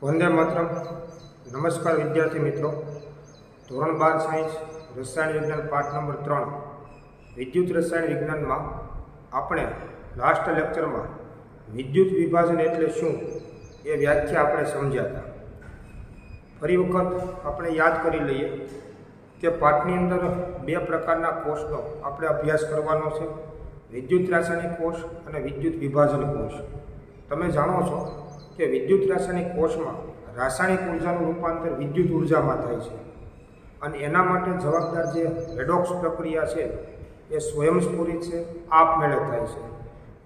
વંદે માતરમ. નમસ્કાર વિદ્યાર્થી મિત્રો. ધોરણ 12 સાયન્સ રસાયણ વિજ્ઞાન પાઠ નંબર 3 વિદ્યુત રસાયણ વિજ્ઞાનમાં આપણે લાસ્ટ લેક્ચરમાં વિદ્યુત વિભાજન એટલે શું એ વ્યાખ્યા આપણે સમજ્યા હતા. ફરી વખત આપણે યાદ કરી લઈએ કે પાઠની અંદર બે પ્રકારના કોષનો આપણે અભ્યાસ કરવાનો છે, વિદ્યુત રાસાયણિક કોષ અને વિદ્યુત વિભાજન કોષ. તમે જાણો છો કે વિદ્યુત રાસાયણિક કોષમાં રાસાયણિક ઉર્જાનું રૂપાંતર વિદ્યુત ઉર્જામાં થાય છે અને એના માટે જવાબદાર જે રેડોક્સ પ્રક્રિયા છે એ સ્વયંસ્ફુરિત છે, આપમેળે થાય છે.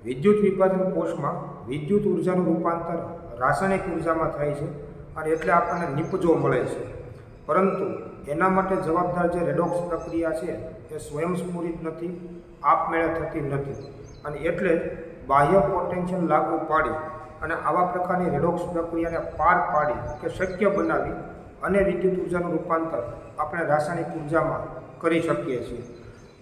વિદ્યુત વિભાજન કોષમાં વિદ્યુત ઉર્જાનું રૂપાંતર રાસાયણિક ઉર્જામાં થાય છે અને એટલે આપણને નિપજો મળે છે. પરંતુ એના માટે જવાબદાર જે રેડોક્સ પ્રક્રિયા છે એ સ્વયંસ્ફુરિત નથી, આપમેળે થતી નથી અને એટલે બાહ્ય પોટેન્શિયલ લાગુ પાડી અને આવા પ્રકારની રેડોક્સ પ્રક્રિયાને પાર પાડી કે શક્ય બનાવી અને વિદ્યુત ઉર્જાનું રૂપાંતર આપણે રાસાયણિક ઉર્જામાં કરી શકીએ છીએ.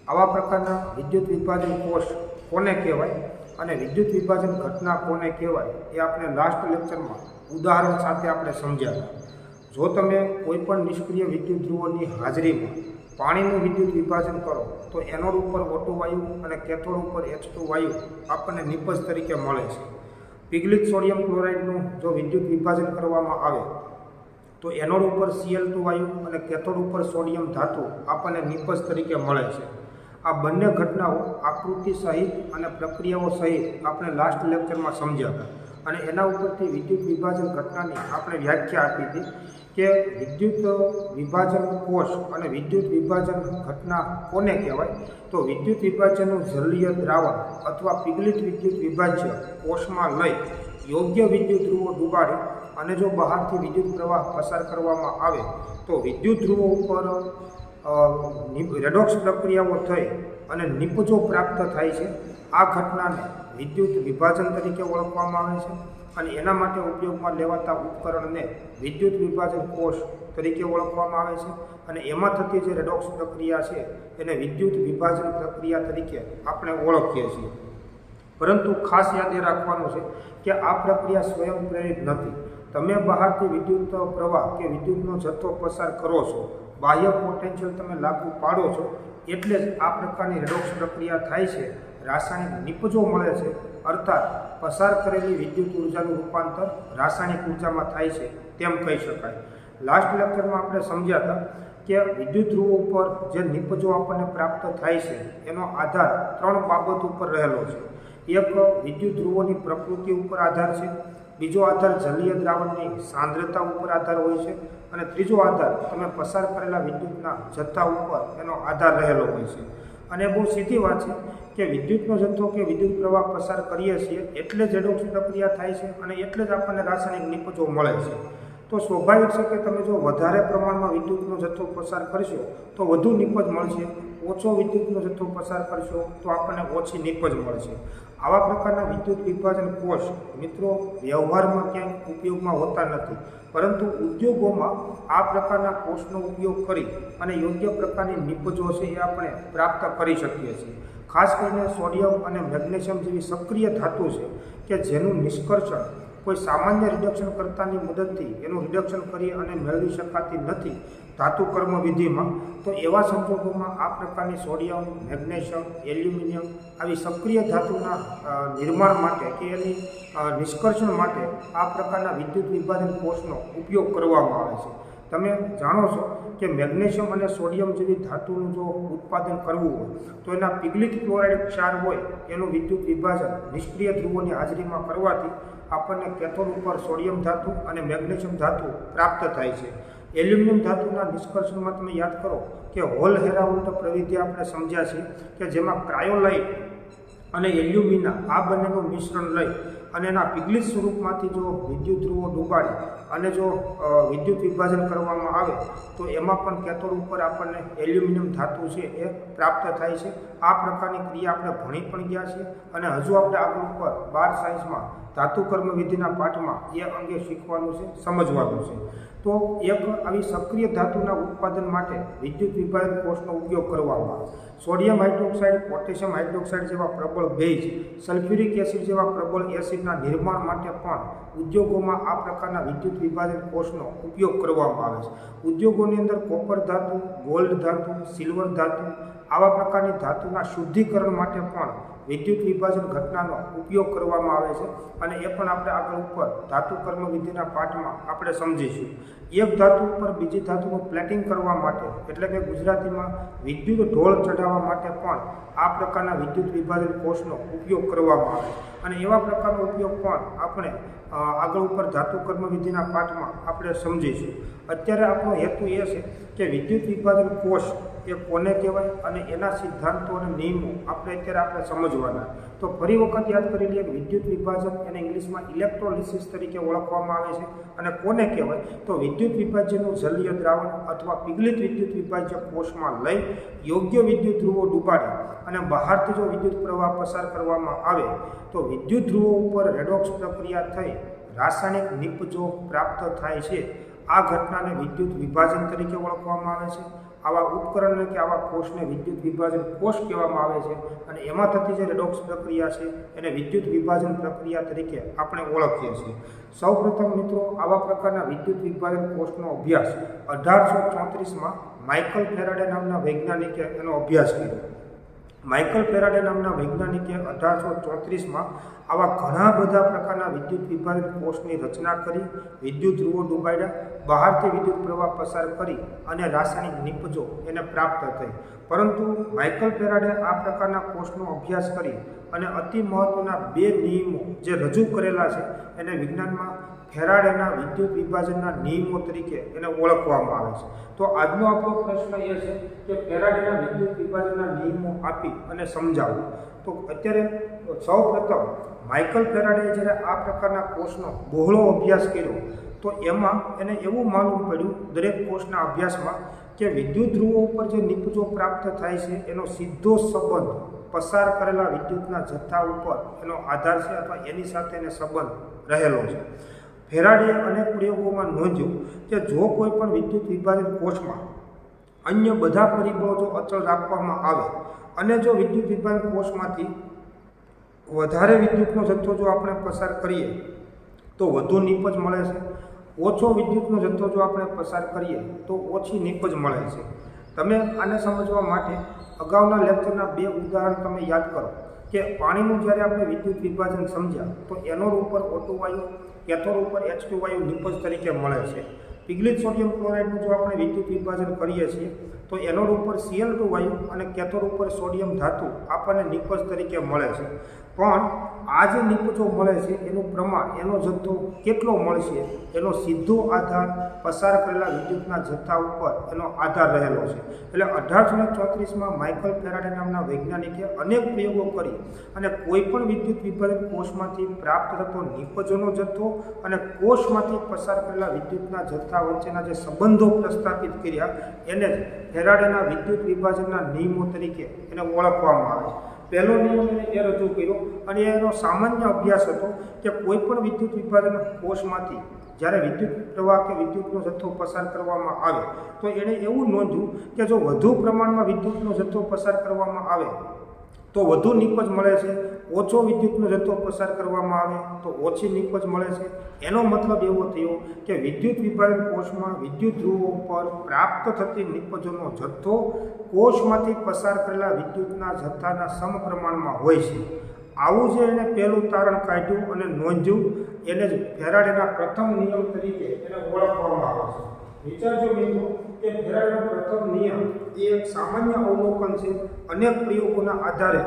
આવા પ્રકારના વિદ્યુત વિભાજન કોષ કોને કહેવાય અને વિદ્યુત વિભાજન ઘટના કોને કહેવાય એ આપણે લાસ્ટ લેક્ચરમાં ઉદાહરણ સાથે આપણે સમજ્યા. જો તમે કોઈપણ નિષ્ક્રિય વિદ્યુત ધ્રુવોની હાજરીમાં પાણીનું વિદ્યુત વિભાજન કરો તો એનોડ ઉપર O2 વાયુ અને કેથોડ ઉપર H2 વાયુ આપણને નિપજ તરીકે મળે છે. પિગલિત સોડિયમ ક્લોરાઇડનું જો વિદ્યુત વિભાજન કરવામાં આવે તો એનોડ ઉપર Cl2 વાયુ અને કેથોડ ઉપર સોડિયમ ધાતુ આપણને નિપજ તરીકે મળે છે. આ બંને ઘટનાઓ આકૃતિ સહિત અને પ્રક્રિયાઓ સહિત આપણે લાસ્ટ લેક્ચરમાં સમજ્યા હતા અને એના ઉપરથી વિદ્યુત વિભાજન ઘટનાની આપણે વ્યાખ્યા આપી હતી કે વિદ્યુત વિભાજન કોષ અને વિદ્યુત વિભાજન ઘટના કોને કહેવાય. તો વિદ્યુત વિભાજનનું જલીય દ્રાવણ અથવા પિગલિત વિદ્યુત વિભાજ્ય કોષમાં લઈ યોગ્ય વિદ્યુત ધ્રુવો ડૂબાડી અને જો બહારથી વિદ્યુત પ્રવાહ પસાર કરવામાં આવે તો વિદ્યુત ધ્રુવો ઉપર રેડોક્સ પ્રક્રિયાઓ થઈ અને નિપજો પ્રાપ્ત થાય છે. આ ઘટનાને વિદ્યુત વિભાજન તરીકે ઓળખવામાં આવે છે અને એના માટે ઉપયોગમાં લેવાતા ઉપકરણને વિદ્યુત વિભાજન કોષ તરીકે ઓળખવામાં આવે છે અને એમાં થતી જે રેડોક્સ પ્રક્રિયા છે એને વિદ્યુત વિભાજન પ્રક્રિયા તરીકે આપણે ઓળખીએ છીએ. પરંતુ ખાસ યાદ એ રાખવાનું છે કે આ પ્રક્રિયા સ્વયં પ્રેરિત નથી. તમે બહારથી વિદ્યુત પ્રવાહ કે વિદ્યુતનો જથ્થો પસાર કરો છો, બાહ્ય પોટેન્શિયલ તમે લાગુ પાડો છો એટલે જ આ પ્રકારની રેડોક્સ પ્રક્રિયા થાય છે, રાસાયણિક નિપજો મળે છે, અર્થાત પસાર કરેલી વિદ્યુત ઉર્જાનું રૂપાંતર રાસાયણિક ઉર્જામાં થાય છે તેમ કહી શકાય. લાસ્ટ લેક્ચરમાં આપણે સમજ્યા હતા કે વિદ્યુત ધ્રુવો ઉપર જે નિપજો આપણને પ્રાપ્ત થાય છે એનો આધાર ત્રણ બાબત ઉપર રહેલો છે. એક વિદ્યુત ધ્રુવોની પ્રકૃતિ ઉપર આધાર છે, બીજો આધાર જલીય દ્રાવણની સાંદ્રતા ઉપર આધાર હોય છે અને ત્રીજો આધાર તમે પસાર કરેલા વિદ્યુતના જથ્થા ઉપર એનો આધાર રહેલો હોય છે. અને બહુ સીધી વાત છે કે વિદ્યુતનો જથ્થો કે વિદ્યુત પ્રવાહ પસાર કરીએ છીએ એટલે જ રેડોક્સ પ્રક્રિયા થાય છે અને એટલે જ આપણને રાસાયણિક નિપજો મળે છે. તો સ્વાભાવિક છે કે તમે જો વધારે પ્રમાણમાં વિદ્યુતનો જથ્થો પસાર કરશો તો વધુ નિપજ મળશે, ઓછો વિદ્યુતનો જથ્થો પસાર કરશો તો આપણને ઓછી નિપજ મળશે. આવા પ્રકારના વિદ્યુત વિભાજન કોષ મિત્રો વ્યવહારમાં ક્યાંય ઉપયોગમાં હોતા નથી, પરંતુ ઉદ્યોગોમાં આ પ્રકારના કોષનો ઉપયોગ કરી અને યોગ્ય પ્રકારની નિપજો છે એ આપણે પ્રાપ્ત કરી શકીએ છીએ. ખાસ કરીને સોડિયમ અને મેગ્નેશિયમ જેવી સક્રિય ધાતુ છે કે જેનું નિષ્કર્ષણ કોઈ સામાન્ય રિડક્શન કર્તાની મદદથી એનું રિડક્શન કરી અને મેળવી શકાતી નથી ધાતુ કર્મ વિધિમાં. તો એવા સંજોગોમાં આ પ્રકારની સોડિયમ, મેગ્નેશિયમ, એલ્યુમિનિયમ આવી સક્રિય ધાતુના નિર્માણ માટે કે એની નિષ્કર્ષણ માટે આ પ્રકારના વિદ્યુત વિભાજન કોષનો ઉપયોગ કરવામાં આવે છે. તમે જાણો છો કે મેગ્નેશિયમ અને સોડિયમ જેવી ધાતુનું જો ઉત્પાદન કરવું હોય તો એના પિગલિત ક્લોરાઇડ ક્ષાર હોય એનું વિદ્યુત વિભાજન નિષ્ક્રિય ધ્રુવોની હાજરીમાં કરવાથી આપણને કેથોડ ઉપર સોડિયમ ધાતુ અને મેગ્નેશિયમ ધાતુ પ્રાપ્ત થાય છે. એલ્યુમિનિયમ ધાતુના નિષ્કર્ષણમાં તમે યાદ કરો કે હોલ હેરાઉલ્ટ પ્રવિધિ આપણે સમજ્યા છે કે જેમાં ક્રાયોલાઇટ અને એલ્યુમિના આ બંનેનું મિશ્રણ લઈ અને એના પિગલિત સ્વરૂપમાંથી જો વિદ્યુત ધ્રુવો ડૂબાડી અને જો વિદ્યુત વિભાજન કરવામાં આવે તો એમાં પણ કેથોડ ઉપર આપણને એલ્યુમિનિયમ ધાતુ છે એ પ્રાપ્ત થાય છે. આ પ્રકારની ક્રિયા આપણે ભણી પણ ગયા છીએ અને હજુ આપણે આગળ ઉપર 12 સાયન્સમાં ધાતુ કર્મ વિધિના પાઠમાં એ અંગે શીખવાનું છે, સમજવાનું છે. તો એક આવી સક્રિય ધાતુના ઉત્પાદન માટે વિદ્યુત વિભાજન કોષનો ઉપયોગ કરવામાં આવે. સોડિયમ હાઇડ્રોક્સાઇડ, પોટેશિયમ હાઇડ્રોક્સાઇડ જેવા પ્રબળ બેઝ, સલ્ફ્યુરિક એસિડ જેવા પ્રબળ એસિડના નિર્માણ માટે પણ ઉદ્યોગોમાં આ પ્રકારના વિદ્યુત વિભાજન કોષનો ઉપયોગ કરવામાં આવે છે. ઉદ્યોગોની અંદર કોપર ધાતુ, ગોલ્ડ ધાતુ, સિલ્વર ધાતુ આવા પ્રકારની ધાતુના શુદ્ધિકરણ માટે પણ વિદ્યુત વિભાજન ઘટનાનો ઉપયોગ કરવામાં આવે છે અને એ પણ આપણે આગળ ઉપર ધાતુ કર્મ વિધિના પાઠમાં આપણે સમજીશું. એક ધાતુ ઉપર બીજી ધાતુનું પ્લેટિંગ કરવા માટે એટલે કે ગુજરાતીમાં વિદ્યુત ઢોળ ચઢાવવા માટે પણ આ પ્રકારના વિદ્યુત વિભાજન કોષનો ઉપયોગ કરવામાં આવે અને એવા પ્રકારનો ઉપયોગ પણ આપણે આગળ ઉપર ધાતુ કર્મ વિધિના પાઠમાં આપણે સમજીશું. અત્યારે આપણો હેતુ એ છે કે વિદ્યુત વિભાજન કોષ એ કોને કહેવાય અને એના સિદ્ધાંતો અને નિયમો આપણે સમજવાના. તો ફરી વખત યાદ કરી લઈએ, વિદ્યુત વિભાજન એને ઇંગ્લિશમાં ઇલેક્ટ્રોલિસિસ તરીકે ઓળખવામાં આવે છે અને કોને કહેવાય તો વિદ્યુત વિભાજનનું જલીય દ્રાવણ અથવા પીગલિત વિદ્યુત વિભાજ્ય કોષમાં લઈ યોગ્ય વિદ્યુત ધ્રુવો ડૂબાડી અને બહારથી જો વિદ્યુત પ્રવાહ પસાર કરવામાં આવે તો વિદ્યુત ધ્રુવો ઉપર રેડોક્સ પ્રક્રિયા થઈ રાસાયણિક નિપજો પ્રાપ્ત થાય છે. આ ઘટનાને વિદ્યુત વિભાજન તરીકે ઓળખવામાં આવે છે. આવા ઉપકરણને કે આવા કોષને વિદ્યુત વિભાજન કોષ કહેવામાં આવે છે અને એમાં થતી જે રેડોક્સ પ્રક્રિયા છે એને વિદ્યુત વિભાજન પ્રક્રિયા તરીકે આપણે ઓળખીએ છીએ. સૌપ્રથમ મિત્રો આવા પ્રકારના વિદ્યુત વિભાજન કોષનો અભ્યાસ 1834માં માઇકલ ફેરાડે નામના વૈજ્ઞાનિકે એનો અભ્યાસ કર્યો. માઇકલ ફેરાડે નામના વૈજ્ઞાનિકે 1834માં આવા ઘણા બધા પ્રકારના વિદ્યુત વિભાજન કોષની રચના કરી, વિદ્યુત ધ્રુવો ડૂબાડ્યા, બહારથી વિદ્યુત પ્રવાહ પસાર કરી અને રાસાયણિક નિપજો એને પ્રાપ્ત થઈ. પરંતુ માઇકલ ફેરાડે આ પ્રકારના કોષનો અભ્યાસ કરી અને અતિ મહત્વના 2 નિયમો જે રજૂ કરેલા છે એને વિજ્ઞાનમાં ફેરાડેના વિદ્યુત વિભાજનના નિયમો તરીકે એને ઓળખવામાં આવે છે. તો આજનો આપણો પ્રશ્ન એ છે કે ફેરાડેના વિદ્યુત વિભાજનના નિયમો આપી અને સમજાવો. તો અત્યારે સૌપ્રથમ માઇકલ ફેરાડે જ્યારે આ પ્રકારના કોષનો બહોળો અભ્યાસ કર્યો તો એમાં એને એવું માલુમ પડ્યું દરેક કોષના અભ્યાસમાં કે વિદ્યુત ધ્રુવો ઉપર જે નિપજો પ્રાપ્ત થાય છે એનો સીધો સંબંધ પસાર કરેલા વિદ્યુતના જથ્થા ઉપર એનો આધાર છે અથવા એની સાથે એને સંબંધ રહેલો છે. ફેરાડેએ અનેક પ્રયોગોમાં નોંધ્યું કે જો કોઈ પણ વિદ્યુત વિભાજન કોષમાં અન્ય બધા પરિબળો જો અચળ રાખવામાં આવે અને જો વિદ્યુત વિભાજન કોષમાંથી વધારે વિદ્યુતનો જથ્થો જો આપણે પસાર કરીએ તો વધુ નિપજ મળે છે. ઓછો વિદ્યુતનો જથ્થો જો આપણે પસાર કરીએ તો ઓછી નિપજ મળે છે. તમે આને સમજવા માટે અગાઉના લેક્ચરના 2 ઉદાહરણ તમે યાદ કરો કે પાણીનું જ્યારે આપણે વિદ્યુત વિભાજન સમજ્યા તો એનોડ ઉપર O2 વાયુ, કેથોડ ઉપર H2 વાયુ નિપજ તરીકે મળે છે. પીગલિત સોડિયમ ક્લોરાઇડનું જો આપણે વિદ્યુત વિભાજન કરીએ છીએ તો એનોડ ઉપર Cl2 વાયુ અને કેથોડ ઉપર સોડિયમ ધાતુ આપણને નિપજ તરીકે મળે છે. પણ આ જે નિપજો મળે છે એનું પ્રમાણ, એનો જથ્થો કેટલો મળશે એનો સીધો આધાર પસાર કરેલા વિદ્યુતના જથ્થા ઉપર એનો આધાર રહેલો છે. એટલે 1834માં માઇકલ ફેરાડે નામના વૈજ્ઞાનિકે અનેક પ્રયોગો કરી અને કોઈ પણ વિદ્યુત વિભાજન કોષમાંથી પ્રાપ્ત થતો નિપજોનો જથ્થો અને કોષમાંથી પસાર કરેલા વિદ્યુતના જથ્થા વચ્ચેના જે સંબંધો પ્રસ્થાપિત કર્યા એને ફેરાડેના વિદ્યુત વિભાજનના નિયમો તરીકે એને ઓળખવામાં આવે છે. પહેલો નિયમ એ રજૂ કર્યો અને એનો સામાન્ય અભ્યાસ હતો કે કોઈ પણ વિદ્યુત વિભાજન કોષમાંથી જ્યારે વિદ્યુત પ્રવાહ કે વિદ્યુતનો જથ્થો પસાર કરવામાં આવે તો એણે એવું નોંધ્યું કે જો વધુ પ્રમાણમાં વિદ્યુતનો જથ્થો પસાર કરવામાં આવે તો વધુ નિપજ મળે છે, ઓછો વિદ્યુતનો જથ્થો પસાર કરવામાં આવે તો ઓછી નિપજ મળે છે. એનો મતલબ એવો થયો કે વિદ્યુત વિભાજન કોષમાં વિદ્યુત ધ્રુવો પર પ્રાપ્ત થતી નિપજોનો જથ્થો કોષમાંથી પસાર કરેલા વિદ્યુતના જથ્થાના સમપ્રમાણમાં હોય છે. આવું જે એને પહેલું તારણ કાઢ્યું અને નોંધ્યું એને જ ફેરાડેના પ્રથમ નિયમ તરીકે એને ઓળખવામાં આવે છે. વિચારજો મિત્રો કે ફેરાડેનો પ્રથમ નિયમ એ એક સામાન્ય અવલોકન છે. અનેક પ્રયોગોના આધારે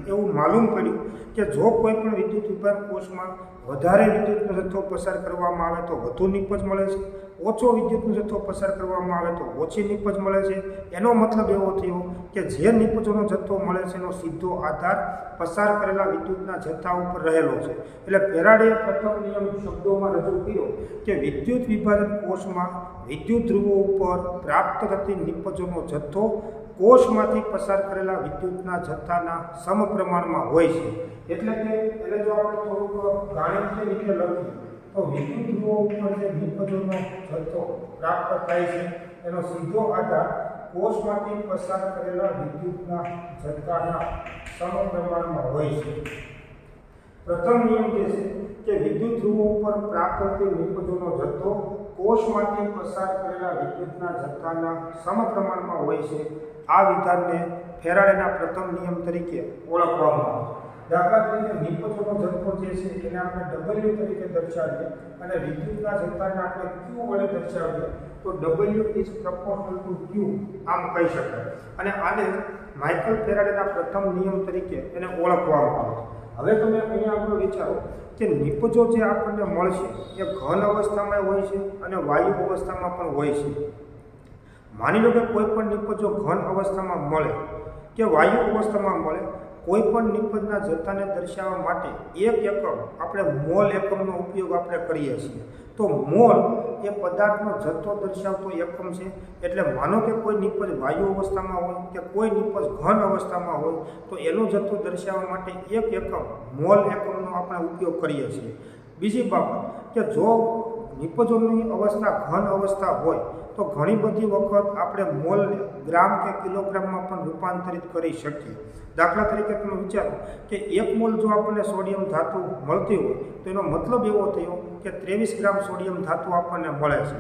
એવું માલુમ પડ્યું કે જો કોઈ પણ વિદ્યુત વિભાજન કોષમાં વધારે વિદ્યુતનો જથ્થો પસાર કરવામાં આવે તો વધુ નિપજ મળે છે, ઓછો વિદ્યુતનો જથ્થો પસાર કરવામાં આવે તો ઓછી નિપજ મળે છે. એનો મતલબ એવો થયો કે જે નિપજોનો જથ્થો મળે છે એનો સીધો આધાર પસાર કરેલા વિદ્યુતના જથ્થા ઉપર રહેલો છે. એટલે ફેરાડેએ પ્રથમ નિયમ શબ્દોમાં રજૂ કર્યો કે વિદ્યુત વિભાજન કોષમાં વિદ્યુત ધ્રુવો ઉપર પ્રાપ્ત થતી નિપજોનો જથ્થો કોષમાંથી પસાર કરેલા વિદ્યુતના જથ્થાના સમપ્રમાણમાં હોય છે. એટલે કે એને જો આપણે થોડુંક ગાણિતિક રીતે લખીએ તો વિદ્યુત ધ્રુવો ઉપર જે નિપજોનો જથ્થો પ્રાપ્ત થાય છે એનો સીધો આધાર કોષમાંથી પસાર કરેલા વિદ્યુતના જથ્થાના સમપ્રમાણમાં હોય છે. પ્રથમ નિયમ જે છે કે વિદ્યુત ધ્રુવો ઉપર પ્રાપ્ત થતી નિપજોનો જથ્થો કોષમાંથી પસાર કરેલા વિદ્યુતના જથ્થાના સમપ્રમાણમાં હોય છે. આ વિધાનને ફેરાડેના પ્રથમ નિયમ તરીકે ઓળખવામાં આવે છે. દાખલા તરીકે નિપજોનો જથ્થો જે છે એને આપણે W તરીકે દર્શાવીએ અને વિદ્યુતના જથ્થાને આપણે Q વડે દર્શાવીએ તો W is proportional two Q આમ કહી શકાય. અને આને માઇકલ ફેરાડેના પ્રથમ નિયમ તરીકે એને ઓળખવામાં આવે છે. હવે તમે અહીંયા આપણે વિચારો કે નિપજો જે આપણને મળશે એ ઘન અવસ્થામાં હોય છે અને વાયુ અવસ્થામાં પણ હોય છે. માની લો કે કોઈ પણ નિપજો ઘન અવસ્થામાં મળે કે વાયુ અવસ્થામાં મળે, કોઈ પણ નિપજના જથ્થાને દર્શાવવા માટે એક એકમ આપણે મોલ એકમનો ઉપયોગ આપણે કરીએ છીએ. તો મોલ એ પદાર્થનો જથ્થો દર્શાવતો એકમ છે. એટલે માનો કે કોઈ નિપજ વાયુ અવસ્થામાં હોય કે કોઈ નિપજ ઘન અવસ્થામાં હોય તો એનો જથ્થો દર્શાવવા માટે એક એકમ મોલ એકમનો આપણે ઉપયોગ કરીએ છીએ. બીજી બાબત કે જો નિપજોની અવસ્થા ઘન અવસ્થા હોય તો ઘણી બધી વખત આપણે મોલને ગ્રામ કે કિલોગ્રામમાં પણ રૂપાંતરિત કરી શકીએ. દાખલા તરીકે તમે વિચારો કે 1 મોલ જો આપણને સોડિયમ ધાતુ મળતી હોય તો એનો મતલબ એવો થયો કે 23 ગ્રામ સોડિયમ ધાતુ આપણને મળે છે.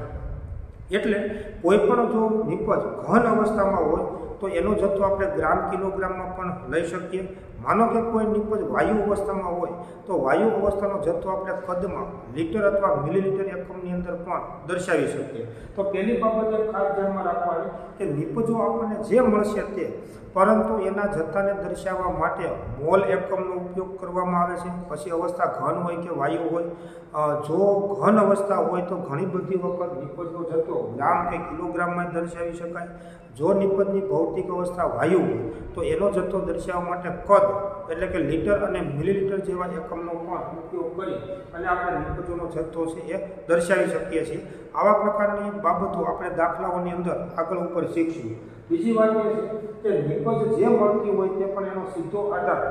એટલે કોઈ પણ જો નિપજ ઘન અવસ્થામાં હોય તો એનો જથ્થો આપણે ગ્રામ કિલોગ્રામમાં પણ લઈ શકીએ. માનો કે કોઈ નિપજ વાયુ અવસ્થામાં હોય તો વાયુ અવસ્થાનો જથ્થો આપણે કદમાં લીટર અથવા મિલીલીટર એકમની અંદર પણ દર્શાવી શકીએ. તો પહેલી બાબતે ખાસ ધ્યાનમાં રાખવાની કે નિપજો આપણને જે મળશે તે, પરંતુ એના જથ્થાને દર્શાવવા માટે મોલ એકમનો ઉપયોગ કરવામાં આવે છે. પછી અવસ્થા ઘન હોય કે વાયુ હોય, જો ઘન અવસ્થા હોય તો ઘણી બધી વખત નિપજનો જથ્થો ગ્રામ કે કિલોગ્રામમાં દર્શાવી શકાય. જો નિપજની ભૌતિક અવસ્થા વાયુ હોય તો એનો જથ્થો દર્શાવવા માટે કદ એટલે કે લીટર અને મિલીલીટર જેવા એકમનો પણ ઉપયોગ કરી અને આપણે નિપજોનો જથ્થો છે એ દર્શાવી શકીએ છીએ. આવા પ્રકારની બાબતો આપણે દાખલાઓની અંદર આગળ ઉપર શીખશું. બીજી વાત એ છે કે નિપજ જે મળતી હોય તે પણ એનો સીધો આધાર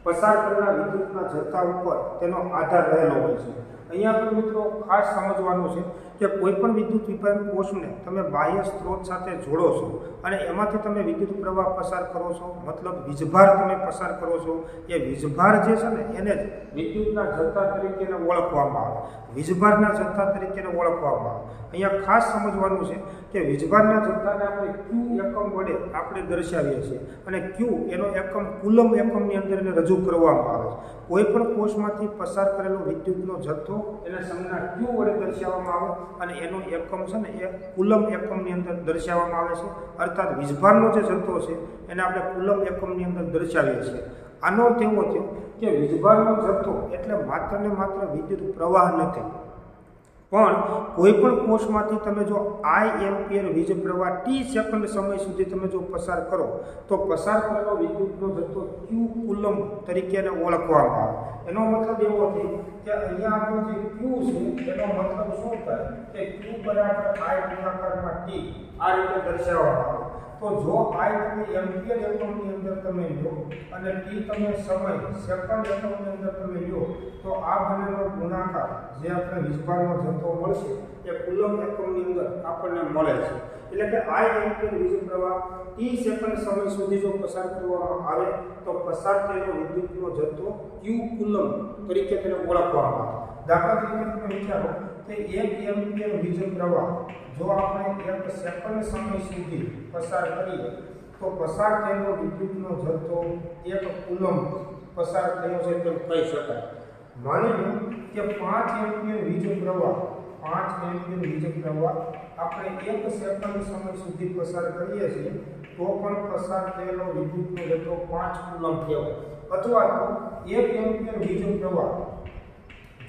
પસાર કરેલા વિદ્યુતના જથ્થા ઉપર તેનો આધાર રહેલો હોય છે. અહીંયા પણ મિત્રો ખાસ સમજવાનું છે કે કોઈ પણ વિદ્યુત વિભાજન કોષને તમે બાહ્ય સ્ત્રોત સાથે જોડો છો અને એમાંથી તમે વિદ્યુત પ્રવાહ પસાર કરો છો, મતલબ વીજભાર તમે પસાર કરો છો. એ વીજભાર જે છે ને એને જ વિદ્યુતના જથ્થા તરીકે ઓળખવામાં આવે, વીજભારના જથ્થા તરીકે ઓળખવામાં આવે. અહીંયા ખાસ સમજવાનું છે કે વીજભારના જથ્થાને આપણે Q એકમ વડે આપણે દર્શાવીએ છીએ અને Q એનો એકમ કુલમ એકમની અંદર એને રજૂ કરવામાં આવે છે. કોઈ પણ કોષમાંથી પસાર કરેલો વિદ્યુતનો જથ્થો એને સંજ્ઞા Q વડે દર્શાવવામાં આવે અને એનો એકમ છે ને એ કુલમ એકમની અંદર દર્શાવવામાં આવે છે. અર્થાત વીજભારનો જે જથ્થો છે એને આપણે કુલમ એકમની અંદર દર્શાવીએ છીએ. આનો અર્થ એવો થયો કે વીજભારનો જથ્થો એટલે માત્ર ને માત્ર વિદ્યુત પ્રવાહ નથી, પણ કોઈ પણ કોષમાંથી તમે જો I એમ્પિયર વીજ પ્રવાહ t સેકન્ડ સમય સુધી તમે જો પસાર કરો તો પસાર કરેલો વિદ્યુતનો જથ્થો Q કુલમ તરીકે ઓળખવામાં આવે. એનો મતલબ એવો થયો કે અહીંયા આપણો જે Q છે એનો મતલબ શું થાય કે Q બરાબર I ગુણાકારમાં t આ રીતે દર્શાવવામાં આવે. તો જો I તમે એમ્પિયર એકમની અંદર તમે લો અને t તમે સમય સેકન્ડ એકમની અંદર તમે લો તો આ બંનેનો ગુણાકાર જે આપણે વીજભારનો જથ્થો મળશે એ કુલમ એકમની અંદર આપણને મળે છે. એટલે કે I એમ્પિયર વીજ પ્રવાહ t સેકન્ડ સમય સુધી જો પસાર કરવામાં આવે તો પસાર થયેલો વિદ્યુતનો જથ્થો Q કુલમ તરીકે તેને ઓળખવામાં આવે. દાખલા તરીકે તમે વિચારો કે 1 એમ્પિયર વીજ પ્રવાહ જો આપણે 1 સેકન્ડ સમય સુધી પસાર કરીએ તો પસાર થયેલો વિદ્યુતનો જથ્થો 1 કુલમ પસાર થયો છે તેમ કહી શકાય. માની લો કે 5 એમ્પિયર વીજ પ્રવાહ આપણે 1 સેકન્ડ સમય સુધી પસાર કરીએ છીએ તો પણ પસાર થયેલો વિદ્યુતનો જથ્થો 5 કુલમ કહેવાય. અથવા તો 1 એમ્પિયર વીજ પ્રવાહ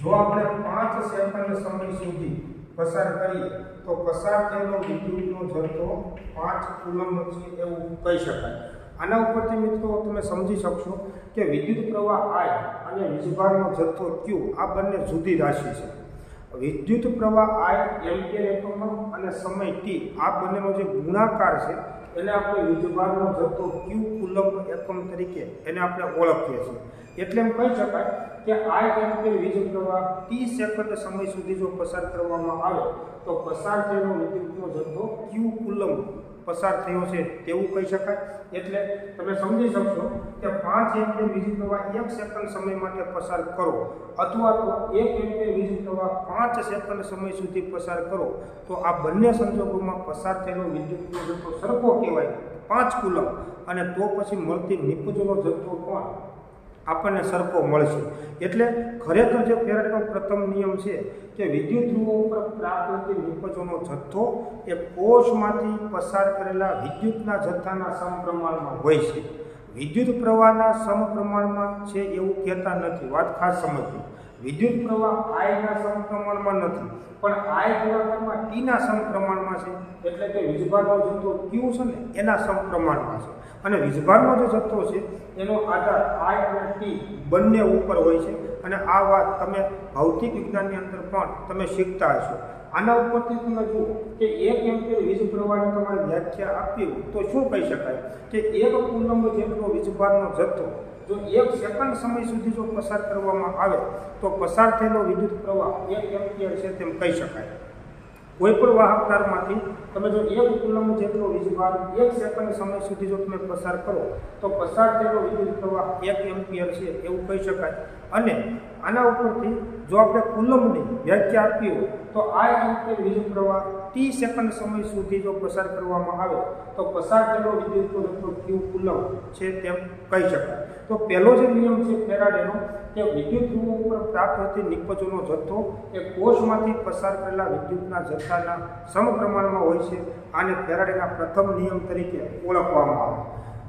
જો આપણે 5 સેકન્ડ સમય સુધી પસાર કરીએ તો પસાર થયેલો વિદ્યુતનો જથ્થો 5 કુલમ છે એવું કહી શકાય. આના ઉપરથી મિત્રો તમે સમજી શકશો કે વિદ્યુત પ્રવાહ I અને વીજભારનો જથ્થો Q આ બંને જુદી રાશિ છે. વિદ્યુત પ્રવાહ I એમ્પિયર એકમમાં અને સમય t આ બંનેનો જે ગુણાકાર છે એને આપણે વીજભારનો જથ્થો ક્યુ કુલમ્બ એકમ તરીકે એને આપણે ઓળખીએ છીએ. એટલે એમ કહી શકાય કે આ એમ્પિયર વીજ પ્રવાહ t સેકન્ડ સમય સુધી જો પસાર કરવામાં આવે તો પસાર થયેલો વિદ્યુતનો જથ્થો ક્યુ કુલમ્બ પસાર થયો છે તેવું કહી શકાય. એટલે તમે સમજી શકશો કે 5 એમ્પિયર વીજ પ્રવાહ 1 સેકન્ડ સમય માટે પસાર કરો અથવા તો 1 એમ્પિયર વીજ પ્રવાહ 5 સેકન્ડ સમય સુધી પસાર કરો તો આ બંને સંજોગોમાં પસાર થયેલો વિદ્યુતનો જથ્થો સરખો કહેવાય 5 કુલમ્બ, અને તો પછી મળતી નિપજનો જથ્થો પણ આપણને સરખો મળશે. એટલે ખરેખર જે ફેરાડેનો પ્રથમ નિયમ છે કે વિદ્યુત ધ્રુવો ઉપર પ્રાપ્ત થતી નિપજોનો જથ્થો એ કોષમાંથી પસાર કરેલા વિદ્યુતના જથ્થાના સમપ્રમાણમાં હોય છે. વિદ્યુત પ્રવાહના સમપ્રમાણમાં છે એવું કહેતા નથી. વાત ખાસ સમજવી, વિદ્યુત પ્રવાહ આઈના સમપ્રમાણમાં નથી, પણ આઈ ગુણાકારમાં ટીના સમપ્રમાણમાં છે. એટલે કે વીજભારનો જથ્થો ક્યુ છે ને એના સમપ્રમાણમાં છે, અને વીજભારનો જે જથ્થો છે એનો આધાર આઈ અને ટી બંને ઉપર હોય છે. અને આ વાત તમે ભૌતિક વિજ્ઞાનની અંદર પણ તમે શીખતા હશો. આના ઉપરથી તમે જુઓ કે 1 એમ્પિયર વીજ પ્રવાહની તમારે વ્યાખ્યા આપી તો શું કહી શકાય કે 1 કુલમ્બ જેટલો વીજભારનો જથ્થો જો 1 સેકન્ડ સમય સુધી જો પસાર કરવામાં આવે તો પસાર થયેલો વિદ્યુત પ્રવાહ 1 એમ્પિયર છે તેમ કહી શકાય. કોઈ પણ વાહક તારમાંથી તમે જો 1 કુલમ્બ જેટલો વીજભાર 1 સેકન્ડ સમય સુધી જો તમે પસાર કરો તો પસાર થયેલો વિદ્યુત પ્રવાહ 1 એમ્પિયર છે એવું કહી શકાય. અને આના ઉપરથી જો આપણે કુલમ્બની વ્યાખ્યા આપી હોય તો આ એમ્પિયર વીજ પ્રવાહ t સેકન્ડ સમય સુધી જો પસાર કરવામાં આવે તો પસાર થયેલો વિદ્યુતનો જથ્થો ક્યુ કુલમ્બ છે તેમ કહી શકાય. તો પહેલો જે નિયમ છે ફેરાડેનો કે વિદ્યુત ધ્રુવો ઉપર પ્રાપ્ત થતી નિપજોનો જથ્થો એ કોષમાંથી પસાર કરેલા વિદ્યુતના જથ્થાના સમપ્રમાણમાં હોય છે. આને ફેરાડેના પ્રથમ નિયમ તરીકે ઓળખવામાં આવે.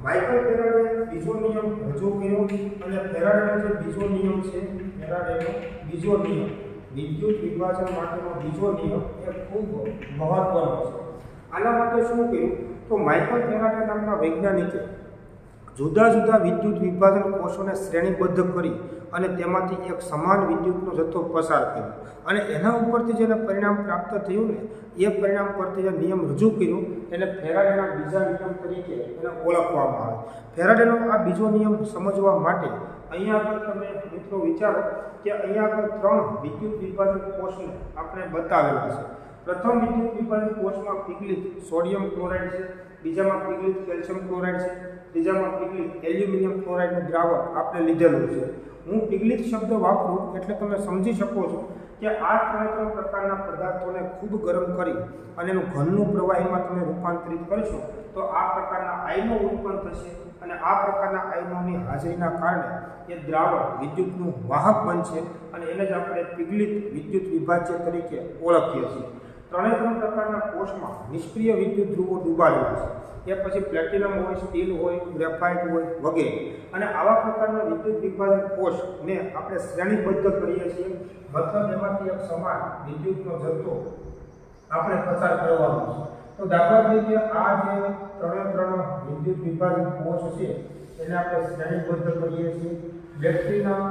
માઇકલ ફેરાડે બીજો નિયમ રજૂ કર્યો, અને ફેરાડેનો જે બીજો નિયમ છે ફેરાડેનો બીજો નિયમ વિદ્યુત વિભાજન માટેનો બીજો નિયમ એ ખૂબ મહત્વનો છે. આના માટે શું કર્યું તો માઇકલ ફેરાડે નામના વૈજ્ઞાનિકે જુદા જુદા વિદ્યુત વિભાજન કોષોને શ્રેણીબદ્ધ કરી અને તેમાંથી એક સમાન વિદ્યુતનો જથ્થો પસાર કર્યો, અને એના ઉપરથી જેને પરિણામ પ્રાપ્ત થયું ને એ પરિણામ પરથી જે નિયમ રજૂ કર્યો એને ફેરાડેના બીજા નિયમ તરીકે એને ઓળખવામાં આવે. ફેરાડેનો આ બીજો નિયમ સમજવા માટે અહીંયા આગળ તમે મિત્રો વિચારો કે અહીંયા આગળ 3 વિદ્યુત વિભાજન કોષને આપણે બતાવેલા છે. પ્રથમ વિદ્યુત વિભાજન કોષમાં પીગલિત સોડિયમ ક્લોરાઇડ છે, બીજામાં પીગલિત કેલ્શિયમ ક્લોરાઇડ છે, ત્રીજામાં પીગલિત એલ્યુમિનિયમ ક્લોરાઇડનું દ્રાવણ આપણે લીધેલું છે. હું પીગલિત શબ્દ વાપરું એટલે તમે સમજી શકો છો કે આ 3 પ્રકારના પદાર્થોને ખૂબ ગરમ કરી અને એનું ઘનનું પ્રવાહીમાં તમે રૂપાંતરિત કરશો તો આ પ્રકારના આયનો ઉત્પન્ન થશે, અને આ પ્રકારના આયનોની હાજરીના કારણે એ દ્રાવણ વિદ્યુતનું વાહક બનશે, અને એને જ આપણે પીગલિત વિદ્યુત વિભાજ્ય તરીકે ઓળખીએ છીએ. 3 પ્રકારના કોષમાં નિષ્ક્રિય વિદ્યુત ધ્રુવો ડૂબાડેલા છે. એ પછી પ્લેટિનમ હોય, સ્ટીલ હોય, ગ્રેફાઇટ હોય વગેરે. અને આવા પ્રકારના વિદ્યુત વિભાજન કોષને આપણે શ્રેણીબદ્ધ કરીએ છીએ, મતલબ એમાંથી એક સમાન વિદ્યુતનો જથ્થો આપણે પસાર કરવાનો છે. તો દાખલા તરીકે આ જે 3 વિદ્યુત વિભાજન કોષ છે એને આપણે શ્રેણીબદ્ધ કરીએ છીએ. બેટરીના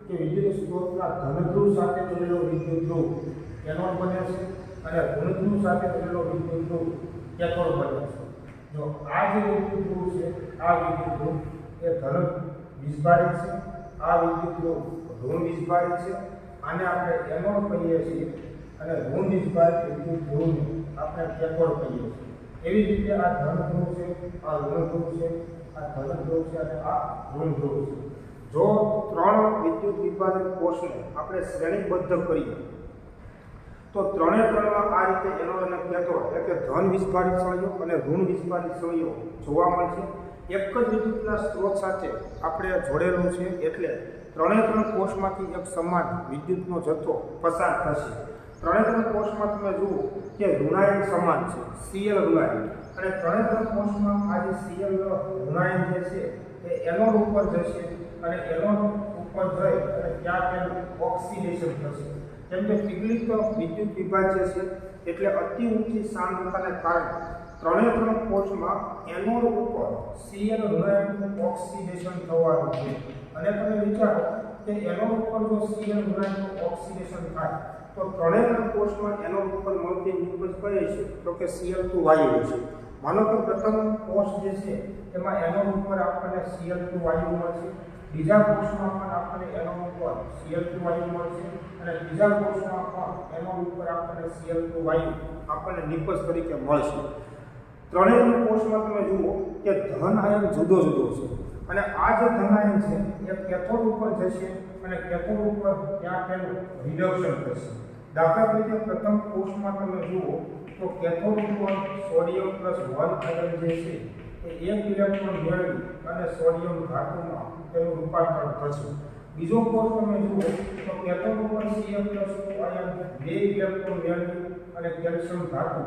કે વિદ્યુત સ્ત્રોતના ધનધ્રુવ સાથે જોડેલો વિદ્યુત ધ્રુવ એનોડ બને છે, અને ઋણધ્રુવ સાથે જોડેલો વિદ્યુત ધ્રુવ કેથોડ બને છે. જો આ જે વિદ્યુત ધ્રુવ છે આ વિદ્યુત ધ્રુવ એ ધન વીજભારિત છે, આ વિદ્યુત ધ્રુવ ઋણ વીજભારિત છે. આને આપણે એનોડ કહીએ છીએ, અને ઋણ વીજભારિત વિદ્યુત ધ્રુવને આપણે કેથોડ કહીએ છીએ. એવી જ રીતે આ ધન ધ્રુવ છે, આ ઋણ ધ્રુવ છે, આ ધન ધ્રુવ છે, અને આ ઋણ ધ્રુવ છે. જો 3 વિદ્યુત વિભાજન કોષને આપણે શ્રેણીબદ્ધ કરીએ તો 3 આ રીતે એનોડ અને કેથોડ એટલે કે ધન વીજભારિત સળિયો અને ઋણ વીજભારિત સળિયો જોવા મળશે. એક જ વિદ્યુતના સ્ત્રોત સાથે આપણે જોડેલું છે, એટલે 3 કોષમાંથી એક સમાન વિદ્યુતનો જથ્થો પસાર થશે. 3 કોષમાં તમે જુઓ કે ઋણાયન સમાન છે, Cl ઋણાયન, અને 3 કોષમાં આ જે Cl ઋણાયન જે છે એ એનોડ ઉપર જશે, અને એનોડ ઉપર જઈ અને ત્યાં તેનું ઓક્સિડેશન થશે. કેમ કે પીગલિત વિદ્યુત વિભાજ્ય છે એટલે અતિ ઊંચી સાંદ્રતાને કારણે 3 કોષમાં એનોડ ઉપર Cl ઋણાયનનું ઓક્સિડેશન થવાનું છે. અને તમે વિચારો કે એનોડ ઉપર જો Cl ઋણાયનનું ઓક્સિડેશન થાય તો 3 કોષમાં એનોડ ઉપર મળતી નિપજ કઈ છે તો કે Cl2 વાયુ છે. માનો કે પ્રથમ કોષ જે છે એમાં એનોડ ઉપર આપણને Cl2 વાયુ મળશે, બીજા કોષમાં પણ આપણને એનોડ ઉપર Cl2 વાયુ મળશે અને ત્રીજા કોષમાં પણ એનોડ ઉપર આપણને Cl2 વાયુ આપણને નિપજ તરીકે મળશે. ત્રણેય કોષમાં તમે જુઓ કે ધન આયન જુદો જુદો છે અને આ જે ધન આયન છે એ કેથોડ ઉપર જશે અને કેથોડ ઉપર ત્યાં તેનું રિડક્શન થશે. દાખલા તરીકે પ્રથમ કોષમાં તમે જુઓ તો કેથોડ ઉપર સોડિયમ +1 આયન જે છે એ 1 ઇલેક્ટ્રોન મેળવી અને સોડિયમ ધાતુમાં તેનું રૂપાંતર થશે. બીજો કોષ તમે જુઓ તો કેથોડ ઉપર Cl+2 આયન 2 ઇલેક્ટ્રોન મેળવી અને કેલ્શિયમ ધાતુ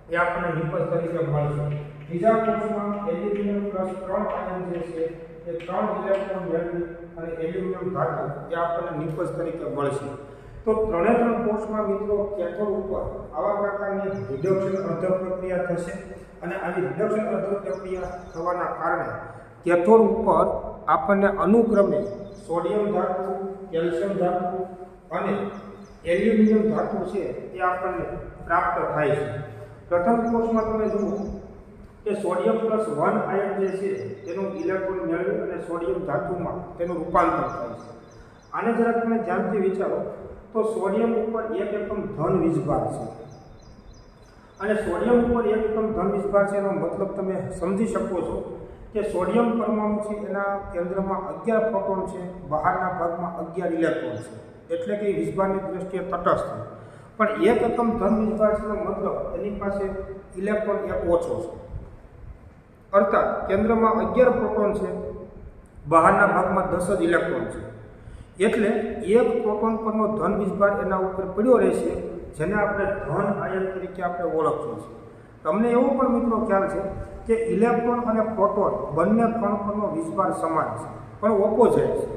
એ આપણને નિપજ તરીકે મળશે. ત્રીજા કોષમાં એલ્યુમિનિયમ +3 આયન જે છે એ 3 ઇલેક્ટ્રોન મેળવી અને એલ્યુમિનિયમ ધાતુ એ આપણને નિપજ તરીકે મળશે. તો ત્રણ કોષમાં મિત્રો કેથોડ ઉપર આવા પ્રકારની રિડક્શન અર્ધ પ્રક્રિયા થશે અને આવી રિડક્શન અર્ધ પ્રક્રિયા થવાના કારણે કેથોડ ઉપર આપણને અનુક્રમે સોડિયમ ધાતુ, કેલ્શિયમ ધાતુ અને એલ્યુમિનિયમ ધાતુ છે એ આપણને પ્રાપ્ત થાય છે. પ્રથમ કોષમાં તમે જુઓ કે સોડિયમ +1 આયન જે છે તેનું ઇલેક્ટ્રોન મેળવી અને સોડિયમ ધાતુમાં તેનું રૂપાંતર થાય છે. આને જરા તમે ધ્યાનથી વિચારો તો સોડિયમ ઉપર 1 એકમ ધન વીજભાર છે અને સોડિયમ ઉપર 1 એકમ ધન વીજભાર છે એનો મતલબ તમે સમજી શકો છો કે સોડિયમ પરમાણુ છે એના કેન્દ્રમાં 11 પ્રોટોન છે, બહારના ભાગમાં 11 ઇલેક્ટ્રોન છે, એટલે કે વીજભારની દ્રષ્ટિએ તટસ્થ. પણ 1 એકમ ધન વીજભાર છે એનો મતલબ એની પાસે ઇલેક્ટ્રોન એક ઓછો છે, અર્થાત કેન્દ્રમાં 11 પ્રોટોન છે, બહારના ભાગમાં 10 જ ઇલેક્ટ્રોન છે. એટલે એક પ્રોટોન પરનો ધન વીજભાર એના ઉપર પડ્યો રહેશે, જેને આપણે ધન આયન તરીકે આપણે ઓળખીએ છીએ. તમને એવો પણ મિત્રો ખ્યાલ છે કે ઇલેક્ટ્રોન અને પ્રોટોન બંને કણ પરનો વીજભાર સમાન છે પણ ઓપોઝિટ છે.